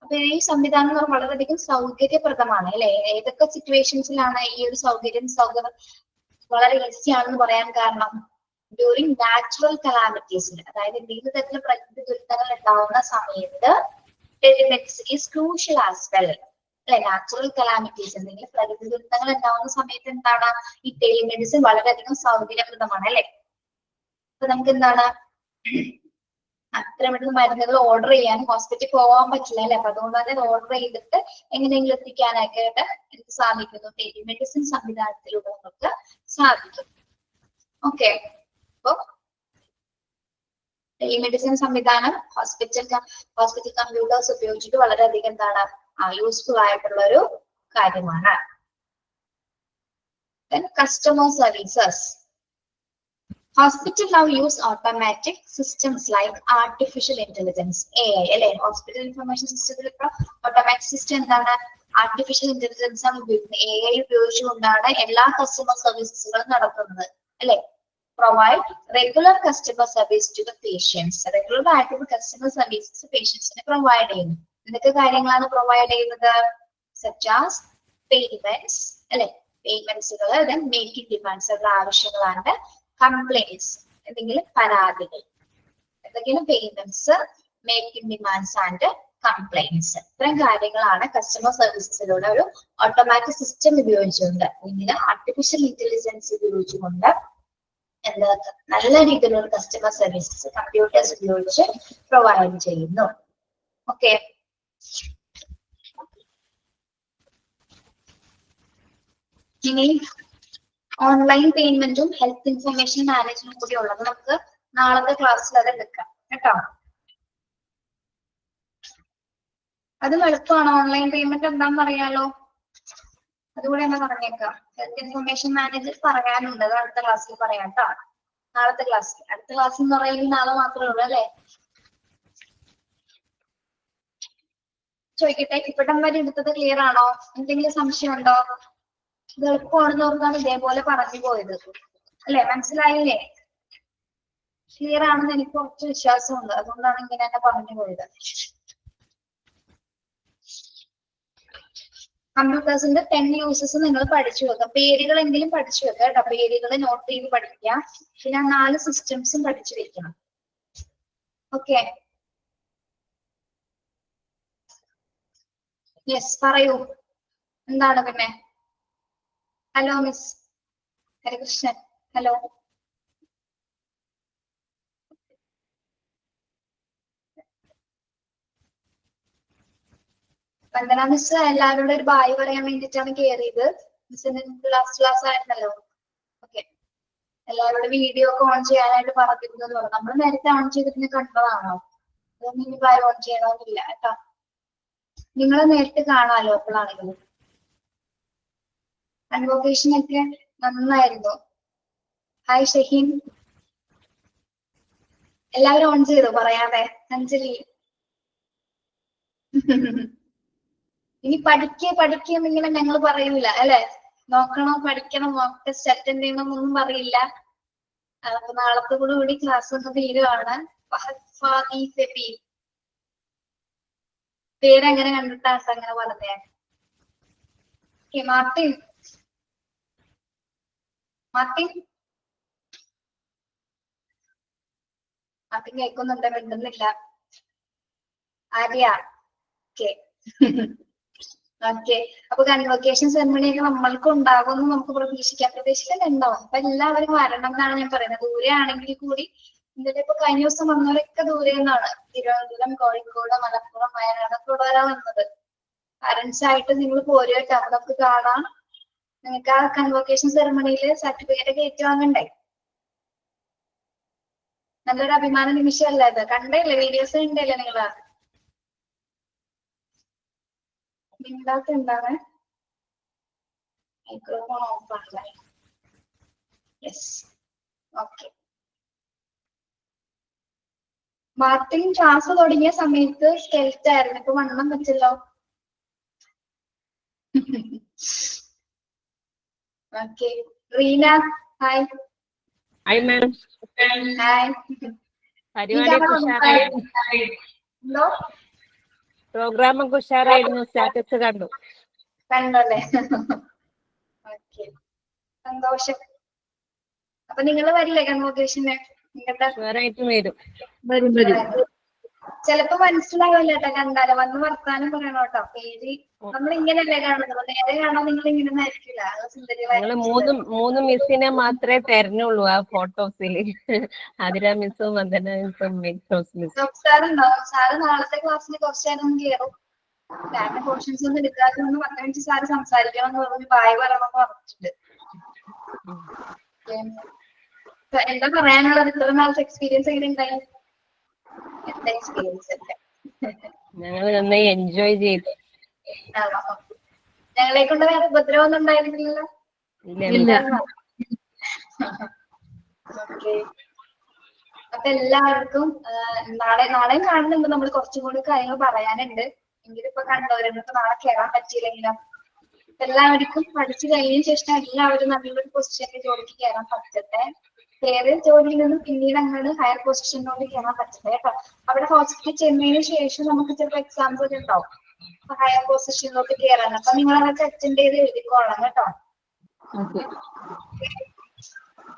അപ്പൊ ഈ സംവിധാനം വളരെയധികം സൗകര്യപ്രദമാണ് അല്ലെ. ഏതൊക്കെ സിറ്റുവേഷൻസിലാണ് ഈ ഒരു സൗകര്യം വളരെ ഈസി ആണെന്ന് പറയാൻ കാരണം, ഡ്യൂറിങ് നാച്ചുറൽ കലാമിറ്റീസിൽ, അതായത് എന്തെങ്കിലും തരത്തിലുള്ള പ്രകൃതി ദുരന്തങ്ങൾ ഉണ്ടാവുന്ന സമയത്ത് telemedicine is crucial as well. അല്ലെ, നാച്ചുറൽ കലാമിറ്റീസ്, എന്തെങ്കിലും പ്രകൃതി ദുരന്തങ്ങൾ ഉണ്ടാവുന്ന സമയത്ത് എന്താണ്, ഈ ടെലിമെഡിസിൻ വളരെയധികം സൗകര്യപ്രദമാണ് അല്ലെ. അപ്പൊ നമുക്ക് എന്താണ്, അത്ര പെട്ടെന്ന് മരുന്നുകൾ ഓർഡർ ചെയ്യാൻ ഹോസ്പിറ്റലിൽ പോകാൻ പറ്റില്ല അല്ലെ. അപ്പൊ അതുകൊണ്ട് തന്നെ ഓർഡർ ചെയ്തിട്ട് എങ്ങനെയെങ്കിലും എത്തിക്കാനായിട്ട് എന്ത് സാധിക്കുന്നു, ടെലിമെഡിസിൻ സംവിധാനത്തിലൂടെ നമുക്ക് സാധിക്കും. ഓക്കെ, അപ്പൊ ടെലിമെഡിസിൻ സംവിധാനം ഹോസ്പിറ്റൽ കമ്പ്യൂട്ടേഴ്സ് ഉപയോഗിച്ചിട്ട് വളരെയധികം എന്താണ്, യൂസ്ഫുൾ ആയിട്ടുള്ള ഒരു കാര്യമാണ്. Then customer services. Hospital now use automatic systems like artificial intelligence, AI അല്ലെ. ഹോസ്പിറ്റൽ ഇൻഫർമേഷൻ സിസ്റ്റത്തിൽ ഇപ്പൊ ഓട്ടോമാറ്റിക് സിസ്റ്റം എന്താണ്, ആർട്ടിഫിഷ്യൽ ഇന്റലിജൻസ് ആണ് ഉപയോഗിക്കുന്നത്. AI ഉപയോഗിച്ചുകൊണ്ടാണ് എല്ലാ കസ്റ്റമർ സർവീസുകളും നടത്തുന്നത് അല്ലെ. Provide regular customer service to the patients. Regular ആയിട്ടുള്ള കസ്റ്റമർ സർവീസസ് പേഷ്യൻസിന് പ്രൊവൈഡ് ചെയ്യുന്നു. എന്തൊക്കെ കാര്യങ്ങളാണ് പ്രൊവൈഡ് ചെയ്യുന്നത്, such as payments അല്ലെ, പേയ്മെന്റ്സുകൾ, മേക്കിംഗ് ഡിമാൻഡ്സ്, അത് ആവശ്യങ്ങളാണ്, കംപ്ലൈന്റ്സ്, എന്തെങ്കിലും പരാതികൾ, എന്തെങ്കിലും payments, making demands and complaints. ഇത്രയും കാര്യങ്ങളാണ് കസ്റ്റമർ സർവീസസിലൂടെ ഒരു ഓട്ടോമാറ്റിക് സിസ്റ്റം ഉപയോഗിച്ചുകൊണ്ട്, ഇതിന് ആർട്ടിഫിഷ്യൽ ഇന്റലിജൻസ് ഉപയോഗിച്ചുകൊണ്ട് എന്താ നല്ല രീതിയിലുള്ള കസ്റ്റമർ സർവീസസ് കമ്പ്യൂട്ടേഴ്സ് ഉപയോഗിച്ച് പ്രൊവൈഡ് ചെയ്യുന്നു. ഓക്കെ, ഇനി ഓൺലൈൻ പേയ്മെന്റും ഹെൽത്ത് ഇൻഫർമേഷൻ മാനേജ്മെന്റും കൂടി ഉള്ളത് നമുക്ക് നാളത്തെ ക്ലാസ്സിൽ അത് എടുക്കാം കേട്ടോ. അത് എളുപ്പമാണ്. ഓൺലൈൻ പേയ്മെന്റ് എന്താണെന്ന് അറിയാലോ, അതുകൂടെ എന്നാ പറഞ്ഞേക്കാം. ഹെൽത്ത് ഇൻഫർമേഷൻ മാനേജർ പറയാനുണ്ട്, അത് അടുത്ത ക്ലാസ്സിൽ പറയാം കേട്ടോ. നാളത്തെ ക്ലാസ്സിൽ, അടുത്ത ക്ലാസ് എന്ന് പറയുന്നത് നാളെ മാത്രമേ ഉള്ളൂ അല്ലേ? ചോദിക്കട്ടെ, ഇവിടം വരെ എടുത്തത് ക്ലിയർ ആണോ? എന്തെങ്കിലും സംശയം ഉണ്ടോ? ഇത് എളുപ്പമാണെന്ന് ഓർത്താണ് ഇതേപോലെ പറഞ്ഞു പോയത് അല്ലെ? മനസ്സിലായില്ലേ? ക്ലിയർ ആണെന്ന് എനിക്ക് കുറച്ച് വിശ്വാസമുണ്ട്, അതുകൊണ്ടാണ് ഇങ്ങനെ തന്നെ പറഞ്ഞു പോയത്. കമ്പ്യൂട്ടേഴ്സിന്റെ 10 യൂസസ് നിങ്ങൾ പഠിച്ചു വെക്കുക. പേരുകളെങ്കിലും പഠിച്ചു വെക്കുക കേട്ടോ. പേരുകൾ നോട്ട് ചെയ്ത് പഠിക്കുക. പിന്നെ 4 സിസ്റ്റംസും പഠിച്ചു വെക്കണം. ഓക്കെ, യെസ് പറയൂ, എന്താണ് പിന്നെ? Hello miss Harikrishnan, hello. Vandana miss എല്ലാവരോടും ഒരു ബായ് പറയാൻ വേണ്ടിയിട്ടാണ് കയറിയത്. മിസ്സിന് ലാസ്റ്റ് ക്ലാസ് ആയിരുന്നല്ലോ. ഓക്കെ, എല്ലാവരോടും വീഡിയോ ഒക്കെ ഓൺ ചെയ്യാനായിട്ട് പറഞ്ഞിരുന്നത് പറഞ്ഞു. നമ്മൾ നേരത്തെ ഓൺ ചെയ്തിട്ട് കണ്ടതാണോ? അതൊന്നും ഇനി ബായ് ഓൺ ചെയ്യണമെന്നില്ല കേട്ടോ. നിങ്ങൾ നേരിട്ട് കാണാലോ എപ്പോഴാണെങ്കിലും. കൺവോക്കേഷൻ ഒക്കെ നന്നായിരുന്നു. ഹായ് ഷഹീൻ, എല്ലാവരും ഓൺ ചെയ്തോ പറയാതെ? അഞ്ജലി ഇനി പഠിക്കുന്നിങ്ങനെ ഞങ്ങൾ പറയൂല അല്ലെ? നോക്കണം, പഠിക്കണം, മോക്ക് ടെസ്റ്റ് അറ്റൻഡ് ചെയ്യണമെന്നൊന്നും പറയില്ല. അപ്പൊ നാളത്തെ കൂടി ക്ലാസ് ഒന്ന് തീരുവാണ്. പേരങ്ങനെ കണ്ടിട്ടാണ് അങ്ങനെ പറഞ്ഞേ. മാർട്ടിൻ, മാർട്ടിൻ മാർട്ടിൻ കേൾക്കുന്നുണ്ട്, മിണ്ടുന്നില്ല. Arya, okay okay. അപ്പൊ കൺവോക്കേഷൻ സെറമണി ഒക്കെ നമ്മൾക്ക് ഉണ്ടാകുമെന്ന് നമുക്ക് പ്രതീക്ഷിക്കാൻ ഉണ്ടാവും. അപ്പൊ എല്ലാവരും വരണം എന്നാണ് ഞാൻ പറയുന്നത്. ദൂരെ ആണെങ്കിൽ കൂടി, ഇന്നലെ ഇപ്പൊ കഴിഞ്ഞ ദിവസം വന്നവരൊക്കെ ദൂരെ നിന്നാണ്. തിരുവനന്തപുരം, കോഴിക്കോട്, മലപ്പുറം, വയനാട് ഒക്കെ ഉള്ളവരാണ് വന്നത്. പാരന്റ്സ് ആയിട്ട് നിങ്ങൾ പോരുകട്ടോ, അതൊക്കെ കാണാം. നിങ്ങൾക്ക് ആ കൺവോക്കേഷൻ സെറമണിയിൽ സർട്ടിഫിക്കറ്റ് ഒക്കെ ഏറ്റുവാങ്ങണ്ടേ? നല്ലൊരു അഭിമാന നിമിഷമല്ലേ അത്? കണ്ടല്ലേ, വീഡിയോസ് ഉണ്ടല്ലേ നിങ്ങള്? നിങ്ങളൊക്കെ എന്താണ് മൈക്രോഫോൺ ഓഫ് ആണല്ലേ? Yes, okay. മാർട്ടിൻ ക്ലാസ് തുടങ്ങിയ സമയത്ത് സ്കെൽറ്റ് ആയിരുന്നു, ഇപ്പൊ വണ്ണം വെച്ചല്ലോ. Okay, Reena hi. Hi ma'am. Hi. Programme ഒക്കെ ഉഷാറായിരുന്നു, സ്റ്റാറ്റസ് കണ്ടു. കണ്ടല്ലേ? ഓക്കെ, സന്തോഷം. അപ്പൊ നിങ്ങൾ വരില്ലേ കൺവോക്കേഷന്? ചിലപ്പോ മനസ്സിലാവില്ല കേട്ടോ കണ്ടാലോ. വന്ന് വർത്താനം പറയണോ കേട്ടോ. പേര് നമ്മൾ ഇങ്ങനെയല്ലേ കാണുന്നത്, നേരെ കാണാൻ നിങ്ങൾ ഇങ്ങനെ ആയിരിക്കില്ല. മൂന്ന് മിസ്സിനെ മാത്രമേ തരുന്നുള്ളൂ ആ ഫോട്ടോസില്. അതിര മിസ്സും വന്ദന മിസ്സും. സാറുണ്ടാവും. സാറ് നാളത്തെ ക്ലാസ്സിൽ കുറച്ച് നേരം കയറും. കാരണം പോർഷൻസ് ഒന്നും എടുക്കാത്തതുകൊണ്ട് 10 മിനിറ്റ് സാറ് സംസാരിക്കണം എന്ന് പറഞ്ഞു, ബായ് പറയണമെന്ന് പറഞ്ഞിട്ടുണ്ട്. എന്താ പറയാനുള്ളത്? ഇത്ര നാളത്തെ എക്സ്പീരിയൻസ് എങ്ങനെ ഉണ്ടായി? എന്താ എക്സ്പീരിയൻസ് ഒക്കെ ഞങ്ങൾ നന്നായി എൻജോയ് ചെയ്തു. ഞങ്ങളെ കൊണ്ട് വേറെ ഉപദ്രവം ഒന്നും ഉണ്ടായിരുന്നില്ലല്ലോ? ഓക്കെ, അപ്പൊ എല്ലാവർക്കും നാളെയും കാണുന്നുണ്ട്. നമ്മൾ കുറച്ചും കൂടി കാര്യങ്ങൾ പറയാനുണ്ട്. എങ്കിലും ഇപ്പൊ കണ്ടവരൊക്കെ നാളെ കയറാൻ പറ്റിയില്ലെങ്കിലോ? എല്ലാവർക്കും പഠിച്ചു കഴിഞ്ഞതിന് ശേഷം എല്ലാവരും നല്ലൊരു പൊസിഷനിൽ ജോലിക്ക് കയറാൻ പറ്റട്ടെ. വേറെ ജോലിയിൽ നിന്ന് പിന്നീട് അങ്ങോട്ട് ഹയർ പൊസിഷനിലോട്ട് കയറാൻ പറ്റട്ടെ കേട്ടോ. അവിടെ ഹോസ്പിറ്റലിൽ ചെന്നതിന് ശേഷം നമുക്ക് ചിലപ്പോൾ എക്സാംസ് ഒക്കെ ഉണ്ടാവും ഹയർ പൊസിഷനിലോട്ട് കയറാൻ. അപ്പൊ നിങ്ങൾ അതൊക്കെ അറ്റൻഡ് ചെയ്ത് എഴുതിക്കോളാം കേട്ടോ.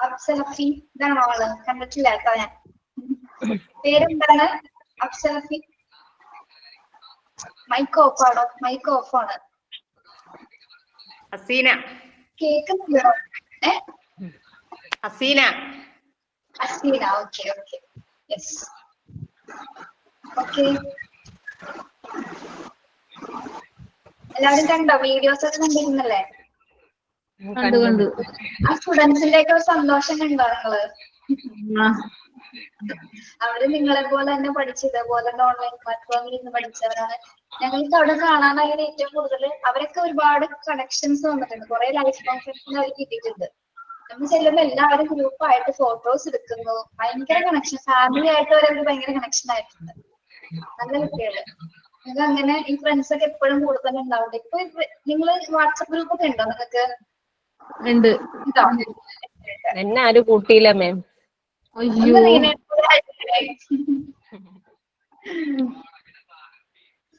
അഫ്സലഫി, ഇതാണോ ആള്? കണ്ടിട്ടില്ല കേട്ടോ ഞാൻ. പേരെന്താണ്? അഫ്സലഫി. മൈക്ക് ഓഫ് ആണോ? മൈക്ക് ഓഫ് ആണ്. ഹസീന. കേൾക്കുന്നുണ്ടോ? Haseena. Haseena, okay okay, yes. Okay, എല്ലാവരും കണ്ടോ? വീഡിയോസ് ഒക്കെ കണ്ടിരുന്നല്ലേ? കണ്ടു. ആ സ്റ്റുഡൻസിന്റെ ഒക്കെ സന്തോഷം കണ്ടോ നിങ്ങള്? ആ, അവര് നിങ്ങളെ പോലെ തന്നെ പഠിച്ച് ഇതേപോലെ ഓൺലൈൻ പ്ലാറ്റ്ഫോമിൽ നിന്ന് പഠിച്ചവരാണ്. ഞങ്ങൾക്ക് അവിടെ കാണാനായിട്ട് ഏറ്റവും കൂടുതൽ അവരൊക്കെ ഒരുപാട് കണക്ഷൻസ് വന്നിട്ടുണ്ട്. കുറെ ലൈഫ് കോൺഫറൻസിന് അവർ കിട്ടിയിട്ടുണ്ട്. നമ്മൾ ചെല്ലുമ്പോൾ എല്ലാവരും ഗ്രൂപ്പായിട്ട് ഫോട്ടോസ് എടുക്കുന്നു. ഭയങ്കര കണക്ഷൻ, ഫാമിലി ആയിട്ട് വരെ ഒരു ഭയങ്കര കണക്ഷൻ ആയിട്ടുണ്ട്. നല്ല കുട്ടികള്. നിങ്ങൾക്ക് അങ്ങനെ ഈ ഫ്രണ്ട്സ് ഒക്കെ എപ്പോഴും കൂടെ തന്നെ ഉണ്ടാവട്ടെ. ഇപ്പൊ നിങ്ങള് വാട്സപ്പ് ഗ്രൂപ്പ് ഒക്കെ ഉണ്ടോ നിങ്ങൾക്ക്? ഉണ്ട്. ഉണ്ടോ? എന്നെ ആരും കൂട്ടിയില്ല മാം. അയ്യോ,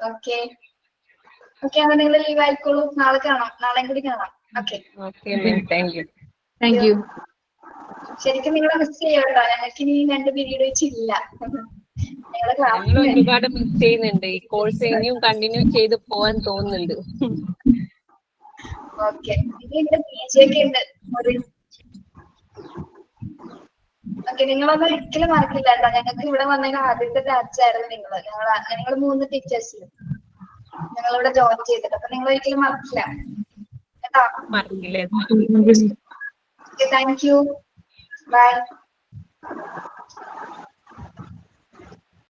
ഓക്കെ ഓക്കെ, അപ്പൊ നിങ്ങൾ ലീവ് ആയിക്കോളൂ. നാളെ കാണാം, നാളെയും കൂടി കാണാം. Okay okay ma'am, thank you. Thank you. ശരിക്കും നിങ്ങളെ മിസ് ചെയ്യോട്ടോ. ഞങ്ങൾക്ക് ഇനി 2 പീരീഡ് വെച്ചില്ല. ഞങ്ങളെ ഞങ്ങൾ ക്ലാസ് ഒരുപാട് മിസ് ചെയ്യുന്നുണ്ട്. ഈ കോഴ്സ് ഇനിയും കണ്ടിന്യൂ ചെയ്ത് പോവാൻ തോന്നുന്നുണ്ട്. ഓക്കെ. ഇനി ഇവിടെ PG ഒക്കെ ഉണ്ട്. ഓക്കെ, നിങ്ങളൊന്നും ഒരിക്കലും മറക്കില്ല കേട്ടോ. ഞങ്ങൾക്ക് ഇവിടെ വന്നതിന് ആദ്യത്തെ ബാച്ചായിരുന്നു നിങ്ങള്. ഞങ്ങൾ 3 ടീച്ചേഴ്സിലും ഞങ്ങളിവിടെ ജോയിൻ ചെയ്തിട്ട്. അപ്പൊ നിങ്ങൾ ഒരിക്കലും മറക്കില്ല കേട്ടോ. മറക്കില്ലേ? Thank you, by.